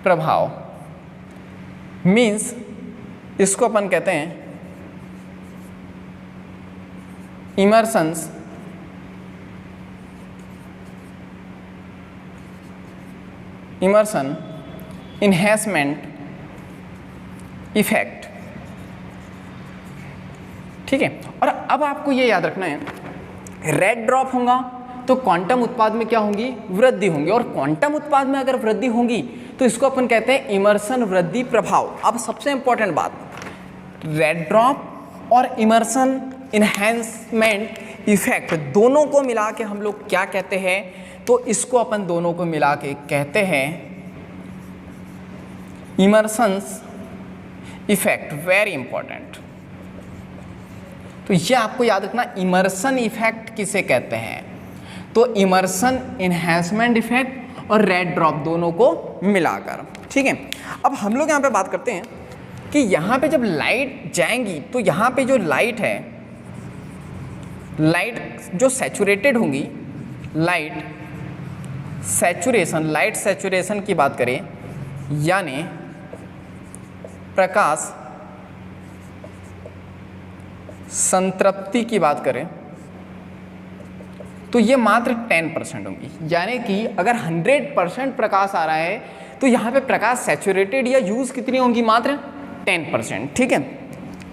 प्रभाव। मीन्स इसको अपन कहते हैं इमर्सन्स इमर्सन इन्हेंसमेंट इफेक्ट। ठीक है, और अब आपको ये याद रखना है, रेड ड्रॉप होगा तो क्वांटम उत्पाद में क्या होंगी? वृद्धि होंगी। और क्वांटम उत्पाद में अगर वृद्धि होंगी तो इसको अपन कहते हैं इमर्सन वृद्धि प्रभाव। अब सबसे इंपॉर्टेंट बात, रेड ड्रॉप और इमर्सन इन्हेंसमेंट इफेक्ट दोनों को मिला के हम लोग क्या कहते हैं? तो इसको अपन दोनों को मिला के कहते हैं इमर्सन्स इफेक्ट। Very important. तो ये आपको याद रखना, इमर्सन इफेक्ट किसे कहते हैं? तो इमर्सन इन्हेंसमेंट इफेक्ट और रेड ड्रॉप दोनों को मिलाकर। ठीक है, अब हम लोग यहाँ पे बात करते हैं कि यहाँ पे जब लाइट जाएंगी तो यहाँ पे जो लाइट है, लाइट जो सैचुरेटेड होंगी, लाइट सैचुरेशन की बात करें, यानी प्रकाश संतृप्ति की बात करें तो ये मात्र 10% होंगी। यानी कि अगर 100% प्रकाश आ रहा है तो यहाँ पे प्रकाश सैचुरेटेड या यूज कितनी होंगी? मात्र 10%। ठीक है,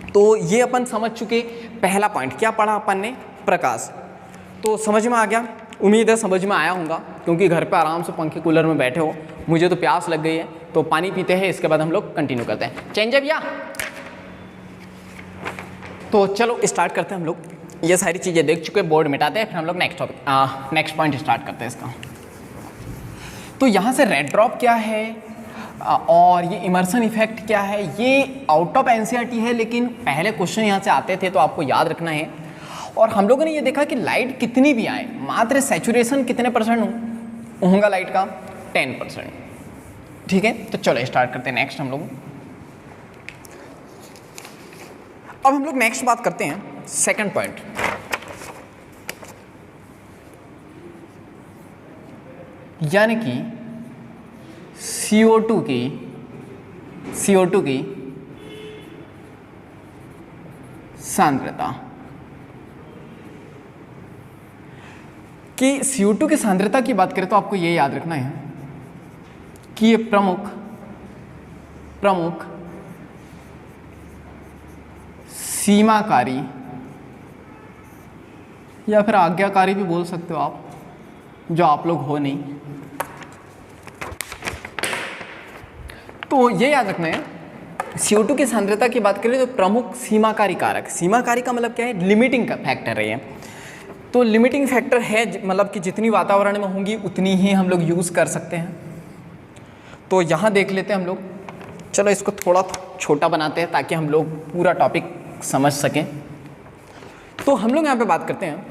तो ये अपन समझ चुके। पहला पॉइंट क्या पढ़ा अपन ने? प्रकाश। तो समझ में आ गया, उम्मीद है समझ में आया होगा, क्योंकि घर पे आराम से पंखे कूलर में बैठे हो। मुझे तो प्यास लग गई है, तो पानी पीते हैं, इसके बाद हम लोग कंटिन्यू करते हैं। चेंज अप या तो चलो स्टार्ट करते हैं। हम लोग ये सारी चीज़ें देख चुके, बोर्ड मिटाते हैं, फिर हम लोग नेक्स्ट पॉइंट स्टार्ट करते हैं इसका। तो यहाँ से रेड ड्रॉप क्या है, और ये इमर्सन इफेक्ट क्या है, ये आउट ऑफ एनसीईआरटी है, लेकिन पहले क्वेश्चन यहाँ से आते थे तो आपको याद रखना है। और हम लोगों ने ये देखा कि लाइट कितनी भी आए, मात्र सैचुरेशन कितने % होगा लाइट का, 10%। ठीक है, तो चलो स्टार्ट करते हैं नेक्स्ट हम लोग। अब हम लोग नेक्स्ट बात करते हैं सेकंड पॉइंट, यानी कि CO2 की सांद्रता। कि CO2 की सांद्रता की बात करें तो आपको ये याद रखना है कि ये प्रमुख सीमाकारी या फिर आज्ञाकारी भी बोल सकते हो आप, जो आप लोग हो नहीं, तो ये याद रखना है CO2 की सांद्रता की बात करें तो प्रमुख सीमाकारी कारक, सीमाकारी का मतलब क्या है, लिमिटिंग का फैक्टर है ये। तो लिमिटिंग फैक्टर है मतलब कि जितनी वातावरण में होंगी उतनी ही हम लोग यूज़ कर सकते हैं। तो यहाँ देख लेते हैं हम लोग, चलो इसको थोड़ा छोटा बनाते हैं ताकि हम लोग पूरा टॉपिक समझ सकें। तो हम लोग यहाँ पे बात करते हैं,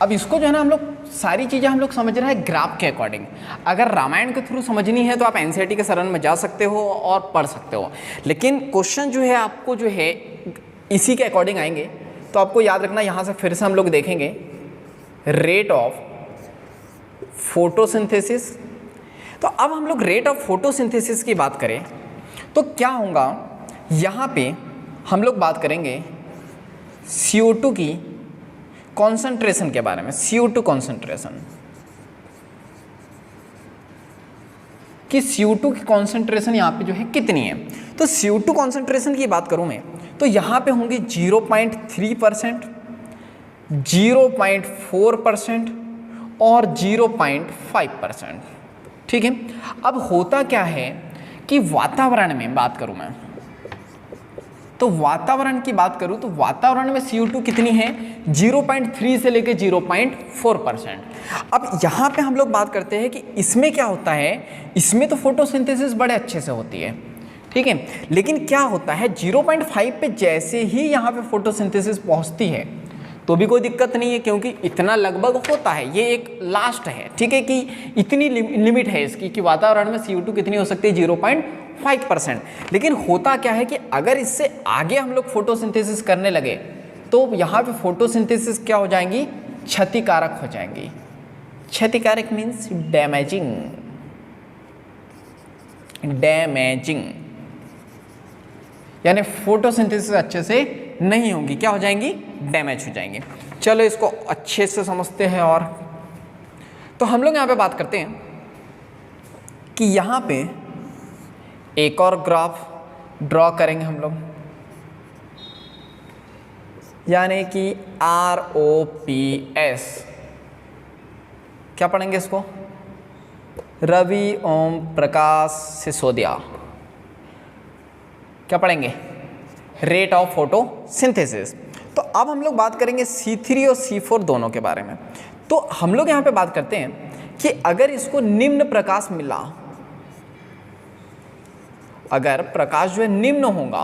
अब इसको जो है ना हम लोग सारी चीज़ें हम लोग समझ रहे हैं ग्राफ के अकॉर्डिंग। अगर रामायण के थ्रू समझनी है तो आप एनसीईआरटी के शरण में जा सकते हो और पढ़ सकते हो, लेकिन क्वेश्चन जो है आपको जो है इसी के अकॉर्डिंग आएंगे। तो आपको याद रखना, यहाँ से फिर से हम लोग देखेंगे रेट ऑफ फोटोसिंथेसिस। तो अब हम लोग रेट ऑफ फोटोसिंथेसिस की बात करें तो क्या होगा, यहाँ पे हम लोग बात करेंगे CO2 की कॉन्सेंट्रेशन के बारे में। CO2 कॉन्सेंट्रेशन, कि CO2 की कॉन्सेंट्रेशन यहाँ पे जो है कितनी है। तो CO2 कॉन्सेंट्रेशन की बात करूँ मैं तो यहाँ पे होंगी 0.3%, 0.4% और 0.5%। ठीक है, अब होता क्या है कि वातावरण में बात करूँ मैं तो वातावरण की बात करूँ तो वातावरण में CO2 कितनी है, 0.3 से लेके 0.4%। अब यहाँ पे हम लोग बात करते हैं कि इसमें क्या होता है, इसमें तो फोटोसिंथेसिस बड़े अच्छे से होती है, ठीक है, लेकिन क्या होता है 0.5 पे जैसे ही यहाँ पे फोटोसिंथेसिस पहुँचती है तो भी कोई दिक्कत नहीं है, क्योंकि इतना लगभग होता है, ये एक लास्ट है, ठीक है, कि इतनी लिमिट है इसकी कि वातावरण में CO2 कितनी हो सकती है, 0.5%। लेकिन होता क्या है कि अगर इससे आगे हम लोग फोटोसिंथेसिस करने लगे तो यहाँ पे फोटोसिंथेसिस क्या हो जाएंगी, क्षतिकारक हो जाएंगी। क्षतिकारक मीन्स डैमेजिंग, यानी फोटोसिंथेसिस अच्छे से नहीं होगी, क्या हो जाएंगी, डैमेज हो जाएंगी। चलो इसको अच्छे से समझते हैं। और तो हम लोग यहाँ पे बात करते हैं कि यहाँ पे एक और ग्राफ ड्रॉ करेंगे हम लोग, यानी कि ROPS। क्या पढ़ेंगे इसको, रवि ओम प्रकाश सिसोदिया। क्या पढ़ेंगे, रेट ऑफ फोटोसिंथेसिस। तो अब हम लोग बात करेंगे C3 और C4 दोनों के बारे में। तो हम लोग यहाँ पे बात करते हैं कि अगर इसको निम्न प्रकाश मिला, अगर प्रकाश जो है निम्न होगा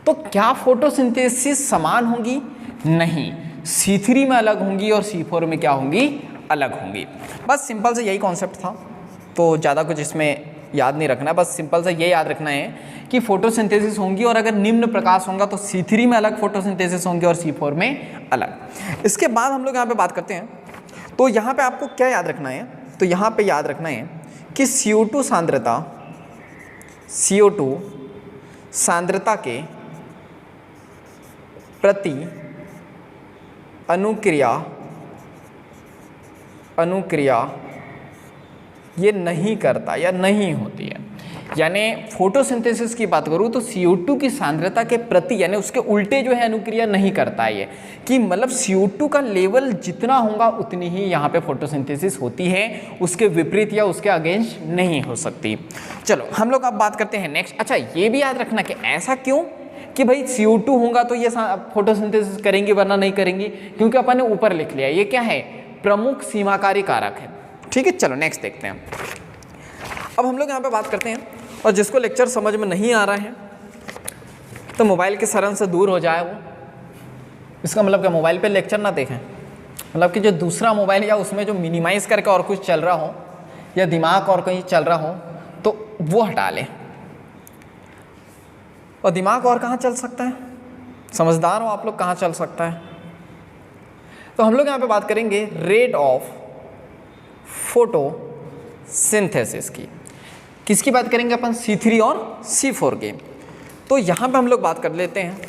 तो क्या फोटोसिंथेसिस समान होंगी, नहीं, C3 में अलग होंगी और C4 में क्या होंगी, अलग होंगी। बस सिंपल से यही कॉन्सेप्ट था, तो ज़्यादा कुछ इसमें याद नहीं रखना, बस सिंपल से ये याद रखना है कि फोटोसिंथेसिस होंगी और अगर निम्न प्रकाश होगा तो C3 में अलग फोटोसिंथेसिस होंगी और C4 में अलग। इसके बाद हम लोग यहाँ पे बात करते हैं, तो यहाँ पे आपको क्या याद रखना है, तो यहाँ पे याद रखना है कि CO2 सांद्रता के प्रति अनुक्रिया ये नहीं करता या नहीं होती है। यानी फोटोसिंथेसिस की बात करूँ तो CO2 की सांद्रता के प्रति यानी उसके उल्टे जो है अनुक्रिया नहीं करता है, ये कि मतलब CO2 का लेवल जितना होगा उतनी ही यहाँ पे फोटोसिंथेसिस होती है, उसके विपरीत या उसके अगेंस्ट नहीं हो सकती। चलो हम लोग अब बात करते हैं नेक्स्ट। अच्छा ये भी याद रखना कि ऐसा क्यों कि भाई CO2 होगा तो ये फोटोसिंथेसिस करेंगे वरना नहीं करेंगे, क्योंकि अपन ने ऊपर लिख लिया ये क्या है, प्रमुख सीमाकारी कारक है। ठीक है, चलो नेक्स्ट देखते हैं। अब हम लोग यहाँ पे बात करते हैं, और जिसको लेक्चर समझ में नहीं आ रहा है तो मोबाइल के शरण से दूर हो जाए वो। इसका मतलब क्या, मोबाइल पे लेक्चर ना देखें, मतलब कि जो दूसरा मोबाइल या उसमें जो मिनिमाइज़ करके और कुछ चल रहा हो या दिमाग और कहीं चल रहा हो तो वो हटा लें। और दिमाग और कहाँ चल सकता है, समझदार हो आप लोग, कहाँ चल सकता है? तो हम लोग यहाँ पे बात करेंगे रेट ऑफ फोटोसिंथेसिस की। किसकी बात करेंगे अपन? C3 और C4 के। तो यहाँ पे हम लोग बात कर लेते हैं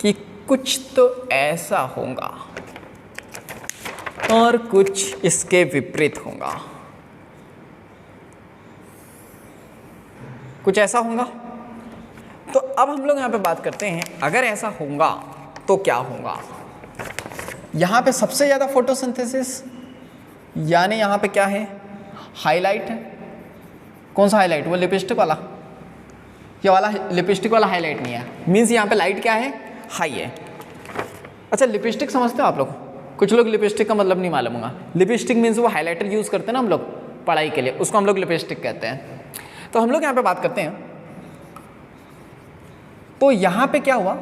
कि कुछ तो ऐसा होगा और कुछ इसके विपरीत होगा। कुछ ऐसा होगा। तो अब हम लोग यहाँ पे बात करते हैं, अगर ऐसा होगा तो क्या होगा। यहाँ पे सबसे ज़्यादा फोटोसिंथेसिस, यानी यहाँ पे क्या है, हाईलाइट है। कौन सा हाईलाइट? वो लिपस्टिक वाला, ये वाला लिपस्टिक वाला हाईलाइट नहीं है, मीन्स यहाँ पे लाइट क्या है, हाई है। अच्छा, लिपस्टिक समझते हो आप लोग? कुछ लोग लिपस्टिक का मतलब नहीं मालूम होगा। लिपस्टिक मीन्स वो हाईलाइटर यूज़ करते हैं ना हम लोग पढ़ाई के लिए, उसको हम लोग लिपस्टिक कहते हैं। तो हम लोग यहाँ पे बात करते हैं, तो यहाँ पे क्या हुआ,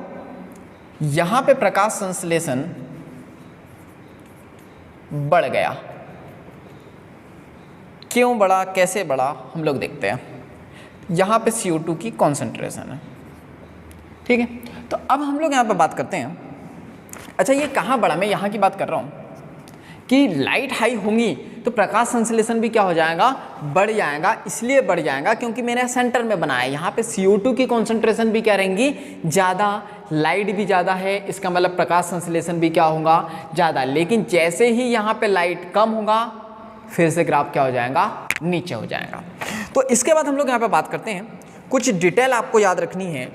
यहाँ पे प्रकाश संश्लेषण बढ़ गया। क्यों बढ़ा, कैसे बढ़ा, हम लोग देखते हैं। यहाँ पे CO2 की कॉन्सेंट्रेशन है, ठीक है। तो अब हम लोग यहाँ पे बात करते हैं, अच्छा ये कहाँ बढ़ा, मैं यहाँ की बात कर रहा हूँ कि लाइट हाई होंगी तो प्रकाश संश्लेषण भी क्या हो जाएगा, बढ़ जाएगा। इसलिए बढ़ जाएगा क्योंकि मैंने सेंटर में बनाया, यहाँ पे CO2 की कॉन्सेंट्रेशन भी क्या रहेंगी, ज़्यादा, लाइट भी ज़्यादा है, इसका मतलब प्रकाश संश्लेषण भी क्या होगा, ज़्यादा। लेकिन जैसे ही यहाँ पे लाइट कम होगा फिर से ग्राफ क्या हो जाएगा, नीचे हो जाएगा। तो इसके बाद हम लोग यहाँ पे बात करते हैं, कुछ डिटेल आपको याद रखनी है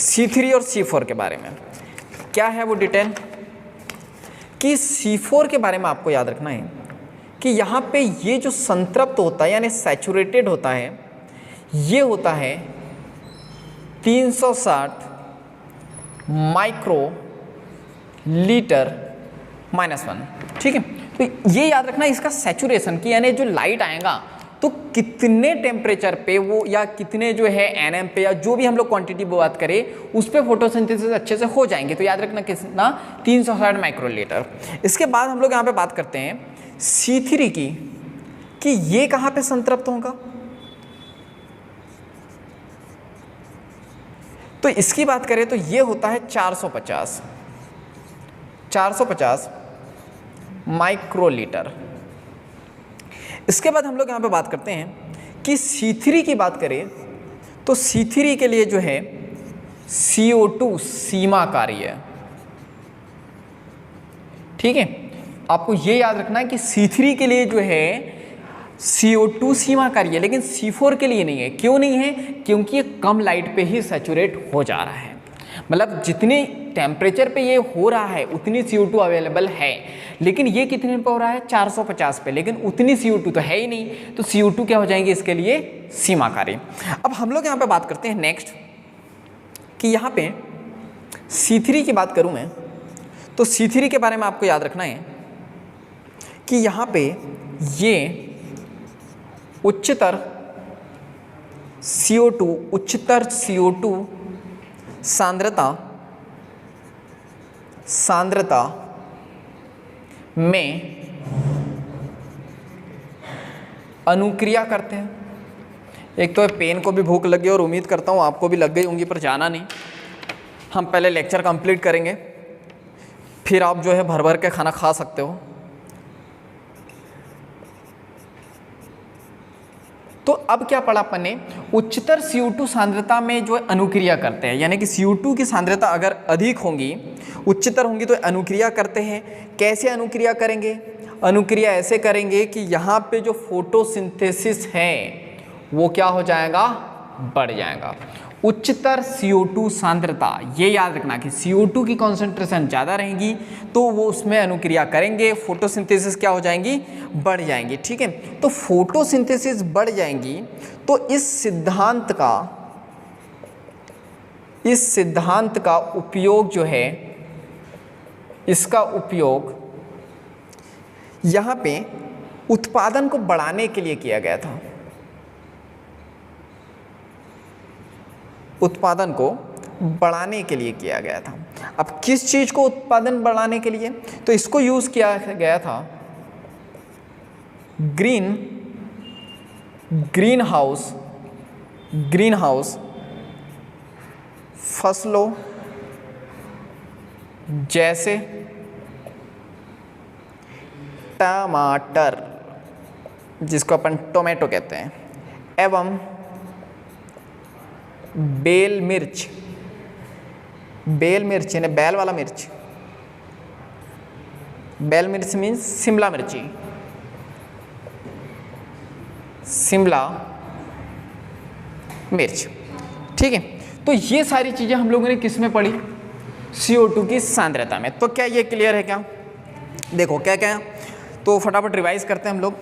C3 और C4 के बारे में। क्या है वो डिटेल कि C4 के बारे में आपको याद रखना है कि यहाँ पे ये जो संतृप्त होता है यानी सैचुरेटेड होता है, ये होता है 360 माइक्रो लीटर -1, ठीक है। तो ये याद रखना इसका सैचुरेशन की, यानी जो लाइट आएगा तो कितने टेम्परेचर पे वो, या कितने जो है nm पे, या जो भी हम लोग क्वांटिटी बात करें उस पे फोटोसिंथेसिस अच्छे से हो जाएंगे। तो याद रखना कितना, 360 माइक्रोलीटर। इसके बाद हम लोग यहाँ पे बात करते हैं C3 की, कि ये कहाँ पे संतृप्त होगा। तो इसकी बात करें तो ये होता है 450 माइक्रोलीटर। इसके बाद हम लोग यहाँ पे बात करते हैं कि C3 की बात करें तो C3 के लिए जो है CO2 सीमाकारी है, ठीक है। आपको ये याद रखना है कि C3 के लिए जो है CO2 सीमाकारी है, लेकिन C4 के लिए नहीं है। क्यों नहीं है? क्योंकि ये कम लाइट पे ही सैचुरेट हो जा रहा है। मतलब जितने टेम्परेचर पे ये हो रहा है उतनी CO2 अवेलेबल है, लेकिन ये कितने पे हो रहा है, 450 पे, लेकिन उतनी CO2 तो है ही नहीं। तो CO2 क्या हो जाएंगे इसके लिए, सीमाकारी। अब हम लोग यहाँ पे बात करते हैं नेक्स्ट, कि यहाँ पे C3 की बात करूँ मैं, तो C3 के बारे में आपको याद रखना है कि यहाँ पे ये उच्चतर CO2 सांद्रता में अनुक्रिया करते हैं। एक तो पेन को भी भूख लगी और उम्मीद करता हूँ आपको भी लग गई होंगी, पर जाना नहीं, हम पहले लेक्चर कंप्लीट करेंगे, फिर आप जो है भर भर के खाना खा सकते हो। तो अब क्या पढ़ा अपन ने, उच्चतर CO2 सांद्रता में जो अनुक्रिया करते हैं, यानी कि CO2 की सांद्रता अगर अधिक होंगी, उच्चतर होंगी तो अनुक्रिया करते हैं। कैसे अनुक्रिया करेंगे? अनुक्रिया ऐसे करेंगे कि यहाँ पे जो फोटोसिंथेसिस है वो क्या हो जाएगा, बढ़ जाएगा। उच्चतर CO2 सांद्रता, ये याद रखना कि CO2 की कॉन्सेंट्रेशन ज़्यादा रहेगी तो वो उसमें अनुक्रिया करेंगे, फोटोसिंथेसिस क्या हो जाएंगी, बढ़ जाएंगी, ठीक है। तो फोटोसिंथेसिस बढ़ जाएंगी तो इस सिद्धांत का उपयोग जो है, इसका उपयोग यहाँ पे उत्पादन को बढ़ाने के लिए किया गया था, उत्पादन को बढ़ाने के लिए किया गया था। अब किस चीज को उत्पादन बढ़ाने के लिए, तो इसको यूज किया गया था ग्रीन हाउस फसलों जैसे टमाटर, जिसको अपन टोमेटो कहते हैं, एवं बेल मिर्च यानी बैल वाला मिर्च, बेल मिर्च मीन्स शिमला मिर्ची, शिमला मिर्च। ठीक है, तो ये सारी चीजें हम लोगों ने किस में पढ़ी, CO2 की सांद्रता में। तो क्या ये क्लियर है क्या? देखो क्या क्या, तो फटाफट रिवाइज करते हैं हम लोग,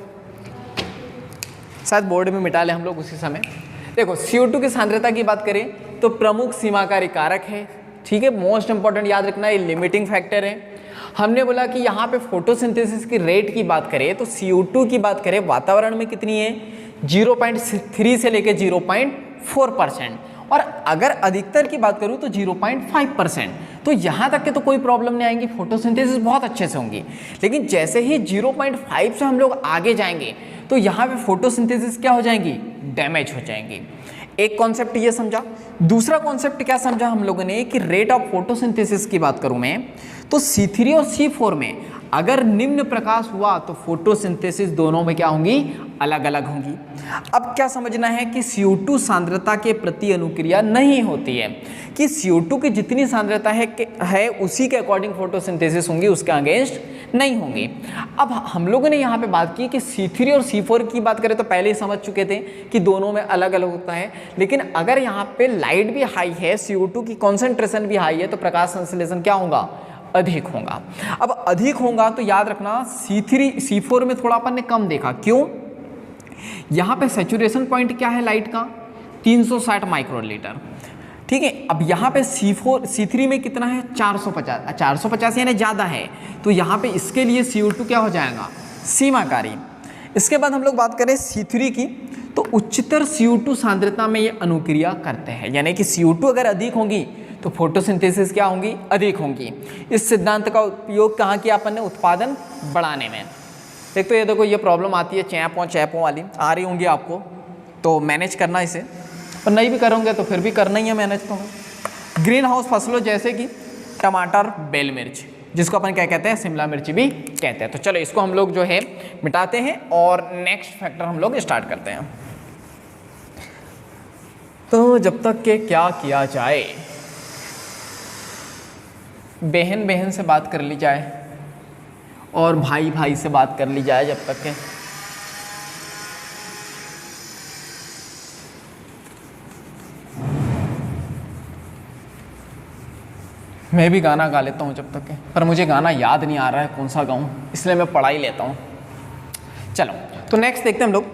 शायद बोर्ड में मिटा ले हम लोग उसी समय। देखो CO2 की सांद्रता की बात करें तो प्रमुख सीमाकारी कारक है, ठीक है, मोस्ट इंपॉर्टेंट याद रखना, ये लिमिटिंग फैक्टर है। हमने बोला कि यहाँ पे फोटोसिंथेसिस की रेट की बात करें तो CO2 की बात करें वातावरण में कितनी है, 0.3 से लेकर 0.4%, और अगर अधिकतर की बात करूँ तो 0.5%। तो यहाँ तक के तो कोई प्रॉब्लम नहीं आएगी, फोटोसिंथेसिस बहुत अच्छे से होंगी। लेकिन जैसे ही 0.5 से हम लोग आगे जाएंगे तो यहाँ पे फोटोसिंथेसिस क्या हो जाएंगी, डैमेज हो जाएंगी। एक कॉन्सेप्ट ये समझा। दूसरा कॉन्सेप्ट क्या समझा हम लोगों ने कि रेट ऑफ फोटोसिंथेसिस की बात करूं मैं तो C3 और C4 में अगर निम्न प्रकाश हुआ तो फोटोसिंथेसिस दोनों में क्या होंगी, अलग अलग होंगी। अब क्या समझना है कि CO2 सांद्रता के प्रति अनुक्रिया नहीं होती है, कि CO2 की जितनी सांद्रता है उसी के अकॉर्डिंग फोटोसिंथेसिस होंगी, उसके अगेंस्ट नहीं होंगी। अब हम लोगों ने यहाँ पे बात की कि C3 और C4 की बात करें तो पहले ही समझ चुके थे कि दोनों में अलग अलग होता है, लेकिन अगर यहाँ पे लाइट भी हाई है, CO2 की कॉन्सेंट्रेशन भी हाई है तो प्रकाश संश्लेषण क्या होगा, अधिक होगा। अब अधिक होगा तो याद रखना C4 में थोड़ा अपन ने कम देखा, क्यों, यहाँ पे सैचुरेशन पॉइंट क्या है लाइट का, 360 माइक्रोलीटर। ठीक है, अब यहाँ पे C3 में कितना है, 450 यानी ज़्यादा है, तो यहाँ पे इसके लिए CO2 क्या हो जाएगा, सीमाकारी। इसके बाद हम लोग बात करें C3 की, तो उच्चतर CO2 सांद्रता में ये अनुक्रिया करते हैं, यानी कि CO2 अगर अधिक होंगी तो फोटोसिंथेसिस क्या होंगी, अधिक होंगी। इस सिद्धांत का उपयोग कहाँ किया अपन ने, उत्पादन बढ़ाने में। एक तो ये देखो ये प्रॉब्लम आती है चैपों वाली आ रही होंगी आपको, तो मैनेज करना इसे, और नहीं भी करोगे तो फिर भी करना ही है मैनेज। तो ग्रीन हाउस फसलों जैसे कि टमाटर, बेल मिर्च, जिसको अपन क्या कहते हैं, शिमला मिर्च भी कहते हैं। तो चलो इसको हम लोग जो है मिटाते हैं और नेक्स्ट फैक्टर हम लोग स्टार्ट करते हैं। तो जब तक के क्या किया जाए, बहन बहन से बात कर ली जाए और भाई भाई से बात कर ली जाए, जब तक के मैं भी गाना गा लेता हूँ जब तक के, पर मुझे गाना याद नहीं आ रहा है कौन सा गाऊँ, इसलिए मैं पढ़ा ही लेता हूँ। चलो तो नेक्स्ट देखते हैं हम लोग।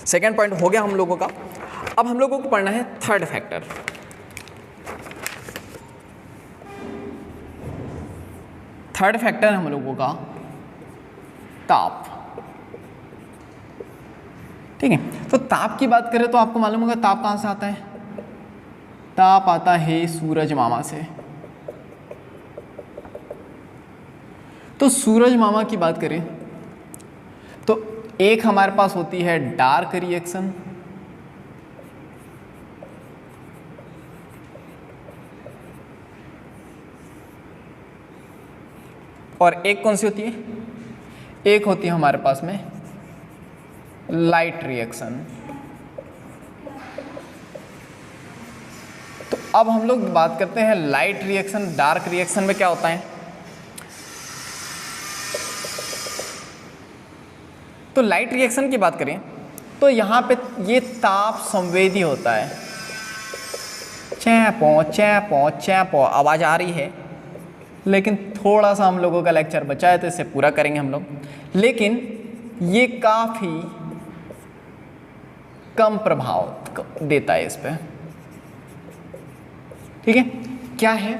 सेकेंड पॉइंट हो गया हम लोगों का। अब हम लोगों को पढ़ना है थर्ड फैक्टर। थर्ड फैक्टर हम लोगों का ताप। ठीक है, तो ताप की बात करें तो आपको मालूम होगा ताप कहाँ से आता है, ताप आता है सूरज मामा से। तो सूरज मामा की बात करें तो एक हमारे पास होती है डार्क रिएक्शन, और एक कौन सी होती है, एक होती है हमारे पास में लाइट रिएक्शन। तो अब हम लोग बात करते हैं लाइट रिएक्शन, डार्क रिएक्शन में क्या होता है। तो लाइट रिएक्शन की बात करें तो यहाँ पे ये ताप संवेदी होता है, चैपो चैपो चैपो आवाज़ आ रही है, लेकिन थोड़ा सा हम लोगों का लेक्चर बचा है तो इसे पूरा करेंगे हम लोग। लेकिन ये काफ़ी कम प्रभाव देता है इस पे। ठीक है, क्या है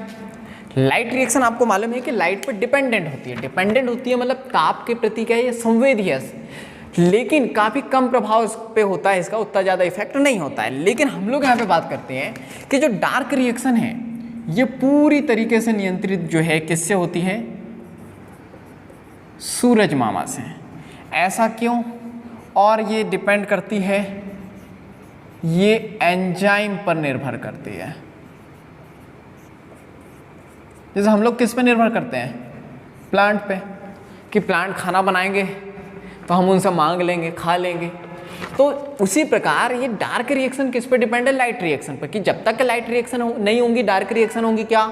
लाइट रिएक्शन आपको मालूम है कि लाइट पर डिपेंडेंट होती है, डिपेंडेंट होती है मतलब ताप के प्रति क्या है, ये संवेदी है, लेकिन काफ़ी कम प्रभाव इस पे होता है, इसका उतना ज़्यादा इफेक्ट नहीं होता है। लेकिन हम लोग यहाँ पे बात करते हैं कि जो डार्क रिएक्शन है ये पूरी तरीके से नियंत्रित जो है किससे होती है, सूरज मामा से। ऐसा क्यों? और ये डिपेंड करती है, ये एंजाइम पर निर्भर करती है। जैसे हम लोग किस पे निर्भर करते हैं, प्लांट पे, कि प्लांट खाना बनाएंगे तो हम उनसे मांग लेंगे, खा लेंगे। तो उसी प्रकार ये डार्क रिएक्शन किस पे डिपेंड है, लाइट रिएक्शन पर, कि जब तक लाइट रिएक्शन नहीं होंगी डार्क रिएक्शन होंगी क्या,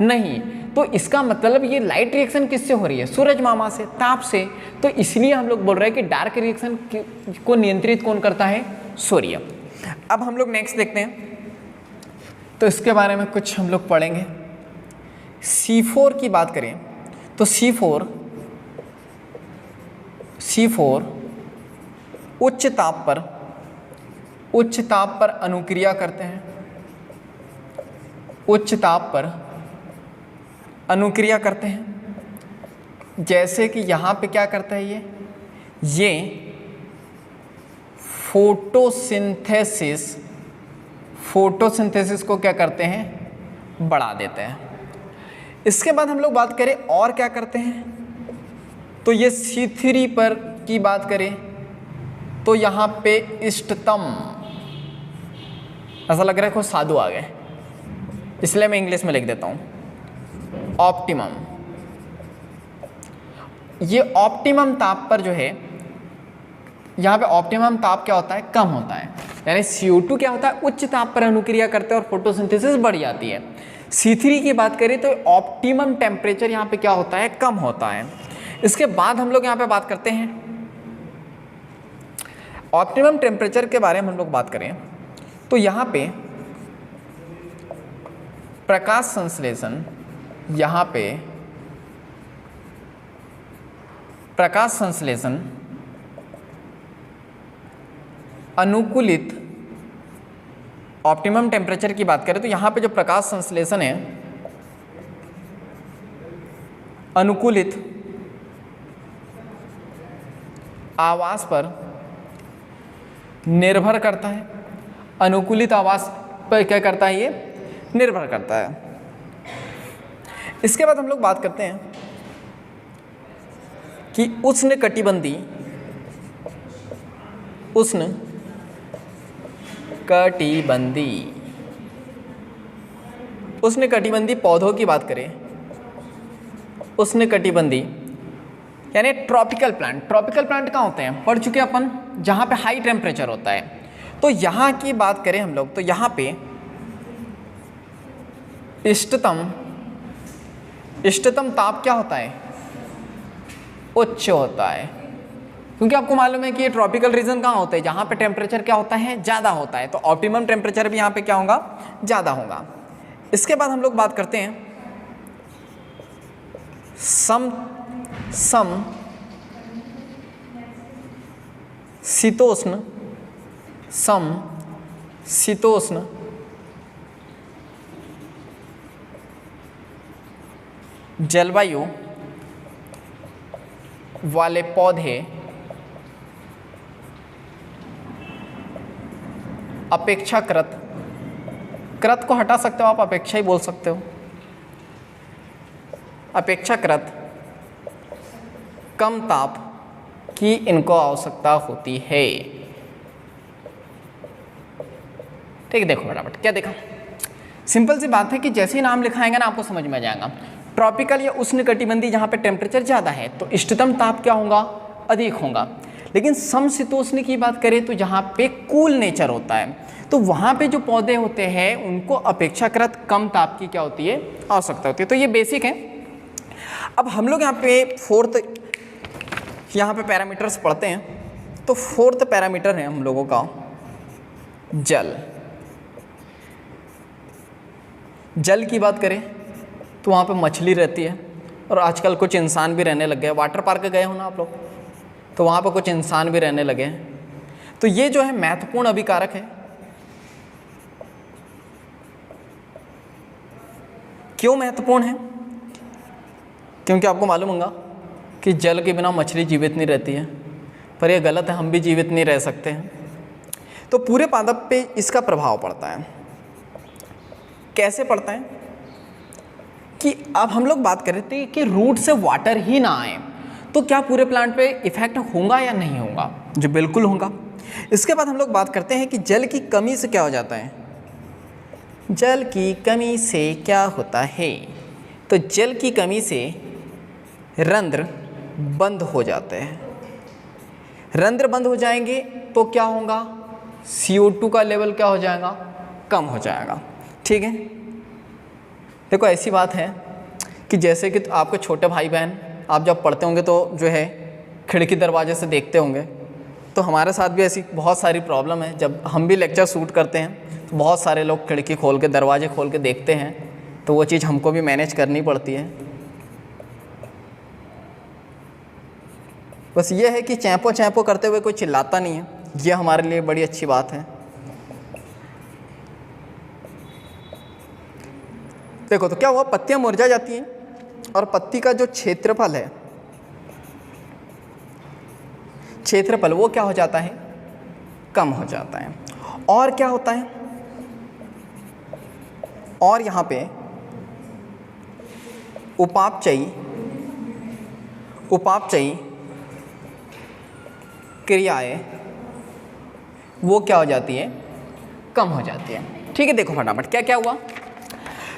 नहीं। तो इसका मतलब ये लाइट रिएक्शन किससे हो रही है, सूरज मामा से, ताप से। तो इसलिए हम लोग बोल रहे हैं कि डार्क रिएक्शन को नियंत्रित कौन करता है, सूर्य। अब हम लोग नेक्स्ट देखते हैं, तो इसके बारे में कुछ हम लोग पढ़ेंगे। C4 की बात करें तो C4 उच्च ताप पर अनुक्रिया करते हैं, उच्च ताप पर अनुक्रिया करते हैं। जैसे कि यहाँ पे क्या करता है ये फोटोसिंथेसिस को क्या करते हैं, बढ़ा देते हैं। इसके बाद हम लोग बात करें और क्या करते हैं, तो ये C3 पर की बात करें तो यहाँ पे इष्टतम, ऐसा लग रहा है कोई साधु आ गए, इसलिए मैं इंग्लिश में लिख देता हूँ, ऑप्टिमम। ये ऑप्टिमम ताप पर जो है, यहाँ पे ऑप्टिमम ताप क्या होता है, कम होता है, यानी CO2 क्या होता है, उच्च ताप पर अनुक्रिया करते हैं और फोटोसिंथेसिस बढ़ जाती है। C3 की बात करें तो ऑप्टिमम टेम्परेचर यहाँ पे क्या होता है, कम होता है। इसके बाद हम लोग यहाँ पे बात करते हैं ऑप्टिमम टेम्परेचर के बारे में। हम लोग बात करें तो यहाँ पे प्रकाश संश्लेषण, यहाँ पे प्रकाश संश्लेषण अनुकूलित, ऑप्टिमम टेम्परेचर की बात करें तो यहाँ पे जो प्रकाश संश्लेषण है अनुकूलित आवास पर निर्भर करता है, अनुकूलित आवास पर क्या करता है, ये निर्भर करता है। इसके बाद हम लोग बात करते हैं कि उष्णकटिबंधी पौधों की बात करें, उष्णकटिबंधी यानी ट्रॉपिकल प्लांट। ट्रॉपिकल प्लांट कहाँ होते हैं, पढ़ चुके अपन, जहाँ पे हाई टेम्परेचर होता है। तो यहाँ की बात करें हम लोग तो यहाँ पे इष्टतम ताप क्या होता है, उच्च होता है, क्योंकि आपको मालूम है कि ये ट्रॉपिकल रीजन कहाँ होता है, जहाँ पे टेम्परेचर क्या होता है, ज़्यादा होता है। तो ऑप्टिमम टेम्परेचर भी यहाँ पे क्या होगा, ज़्यादा होगा। इसके बाद हम लोग बात करते हैं समशीतोष्ण जलवायु वाले पौधे अपेक्षाकृत, कृत को हटा सकते हो आप, अपेक्षा ही बोल सकते हो, अपेक्षाकृत कम ताप की इनको आवश्यकता होती है। ठीक है, देखो फटाफट क्या देखा, सिंपल सी बात है कि जैसे ही नाम लिखाएंगे ना आपको समझ में आ जाएगा। ट्रॉपिकल या उष्णकटिबंधी जहाँ पे टेम्परेचर ज़्यादा है तो इष्टतम ताप क्या होगा, अधिक होगा। लेकिन समशीतोष्ण की बात करें तो जहाँ पे कूल नेचर होता है तो वहाँ पे जो पौधे होते हैं उनको अपेक्षाकृत कम ताप की क्या होती है, आवश्यकता होती है। तो ये बेसिक है। अब हम लोग यहाँ पे यहाँ पे पैरामीटर्स पढ़ते हैं। तो फोर्थ पैरामीटर है हम लोगों का जल। जल की बात करें तो वहाँ पे मछली रहती है और आजकल कुछ इंसान भी रहने लग गए। वाटर पार्क गए हो ना आप लोग, तो वहाँ पे कुछ इंसान भी रहने लगे हैं। तो ये जो है महत्वपूर्ण अभिकारक है। क्यों महत्वपूर्ण है? क्योंकि आपको मालूम होगा कि जल के बिना मछली जीवित नहीं रहती है, पर यह गलत है, हम भी जीवित नहीं रह सकते हैं। तो पूरे पादप पे इसका प्रभाव पड़ता है। कैसे पड़ता है कि अब हम लोग बात कर रहे थे कि रूट से वाटर ही ना आए तो क्या पूरे प्लांट पे इफेक्ट होगा या नहीं होगा? जो बिल्कुल होगा। इसके बाद हम लोग बात करते हैं कि जल की कमी से क्या हो जाता है। जल की कमी से क्या होता है? तो जल की कमी से रंध्र बंद हो जाते हैं। रंध्र बंद हो जाएंगे तो क्या होगा? CO2 का लेवल क्या हो जाएगा? कम हो जाएगा। ठीक है, देखो ऐसी बात है कि जैसे कि आपके छोटे भाई बहन, आप जब पढ़ते होंगे तो जो है खिड़की दरवाजे से देखते होंगे, तो हमारे साथ भी ऐसी बहुत सारी प्रॉब्लम है। जब हम भी लेक्चर शूट करते हैं तो बहुत सारे लोग खिड़की खोल के, दरवाजे खोल के देखते हैं, तो वो चीज़ हमको भी मैनेज करनी पड़ती है। बस ये है कि चैंपो चैंपो करते हुए कोई चिल्लाता नहीं है, ये हमारे लिए बड़ी अच्छी बात है। देखो तो क्या हुआ, पत्तियां मुरझा जाती हैं और पत्ती का जो क्षेत्रफल है, क्षेत्रफल वो क्या हो जाता है? कम हो जाता है। और क्या होता है? और यहाँ पे उपापचयी क्रियाएं वो क्या हो जाती है? कम हो जाती है। ठीक है, देखो फटाफट क्या क्या हुआ।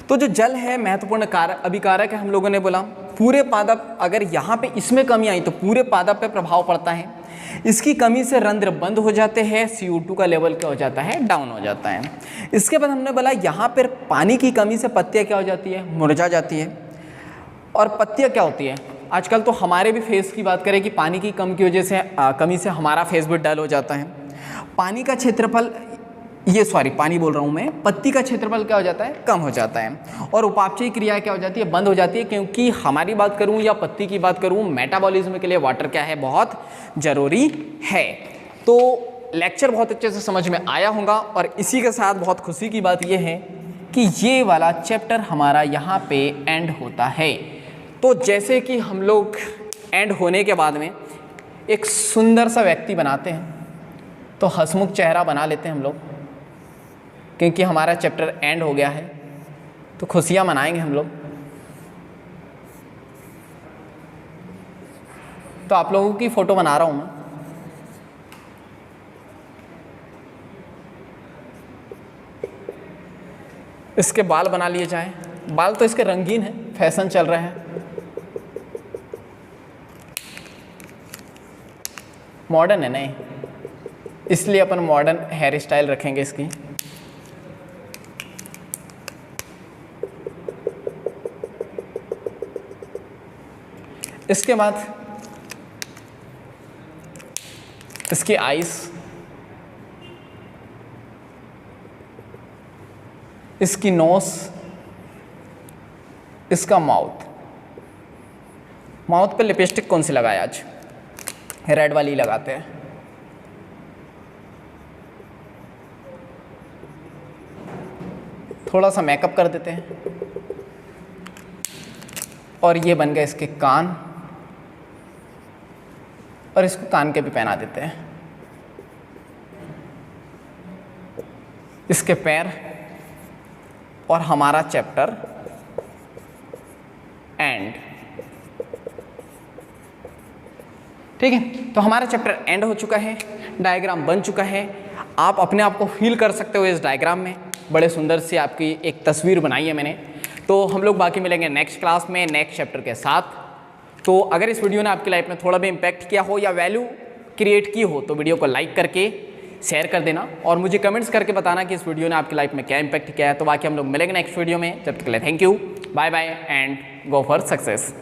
तो जो जल है महत्वपूर्ण कारक, अभिकारक है, हम लोगों ने बोला पूरे पादप, अगर यहाँ पे इसमें कमी आई तो पूरे पादप पे प्रभाव पड़ता है। इसकी कमी से रंध्र बंद हो जाते हैं, CO2 का लेवल क्या हो जाता है? डाउन हो जाता है। इसके बाद हमने बोला यहाँ पर पानी की कमी से पत्तियाँ क्या हो जाती है? मुरझा जाती है। और पत्तियाँ क्या होती है? आजकल तो हमारे भी फेस की बात करें कि पानी की कमी की वजह से कमी से हमारा फेस भी डल हो जाता है। पानी का क्षेत्रफल, पानी बोल रहा हूँ मैं, पत्ती का क्षेत्रफल क्या हो जाता है? कम हो जाता है। और उपापचयी क्रिया क्या हो जाती है? बंद हो जाती है। क्योंकि हमारी बात करूँ या पत्ती की बात करूँ, मेटाबॉलिज्म के लिए वाटर क्या है? बहुत ज़रूरी है। तो लेक्चर बहुत अच्छे से समझ में आया होगा और इसी के साथ बहुत खुशी की बात यह है कि ये वाला चैप्टर हमारा यहाँ पे एंड होता है। तो जैसे कि हम लोग एंड होने के बाद में एक सुंदर सा व्यक्ति बनाते हैं, तो हंसमुख चेहरा बना लेते हैं हम लोग, क्योंकि हमारा चैप्टर एंड हो गया है, तो खुशियाँ मनाएंगे हम लोग। तो आप लोगों की फ़ोटो बना रहा हूँ मैं। इसके बाल बना लिए जाए। बाल तो इसके रंगीन है, फैशन चल रहा है, मॉडर्न है नहीं, इसलिए अपन मॉडर्न हेयर स्टाइल रखेंगे इसकी। इसके बाद इसकी आईज, इसकी नोज, इसका माउथ। माउथ पे लिपस्टिक कौन सी लगाए? आज रेड वाली लगाते हैं। थोड़ा सा मेकअप कर देते हैं। और ये बन गए इसके कान, और इसको कान के भी पहना देते हैं। इसके पैर, और हमारा चैप्टर एंड। ठीक है, तो हमारा चैप्टर एंड हो चुका है, डायग्राम बन चुका है। आप अपने आप को फील कर सकते हो इस डायग्राम में। बड़े सुंदर सी आपकी एक तस्वीर बनाई है मैंने। तो हम लोग बाकी मिलेंगे नेक्स्ट क्लास में नेक्स्ट चैप्टर के साथ। तो अगर इस वीडियो ने आपकी लाइफ में थोड़ा भी इम्पैक्ट किया हो या वैल्यू क्रिएट की हो, तो वीडियो को लाइक करके शेयर कर देना और मुझे कमेंट्स करके बताना कि इस वीडियो ने आपकी लाइफ में क्या इम्पैक्ट किया है। तो बाकी हम लोग मिलेंगे नेक्स्ट वीडियो में। जब तक के लिए thank you, bye bye and go for success.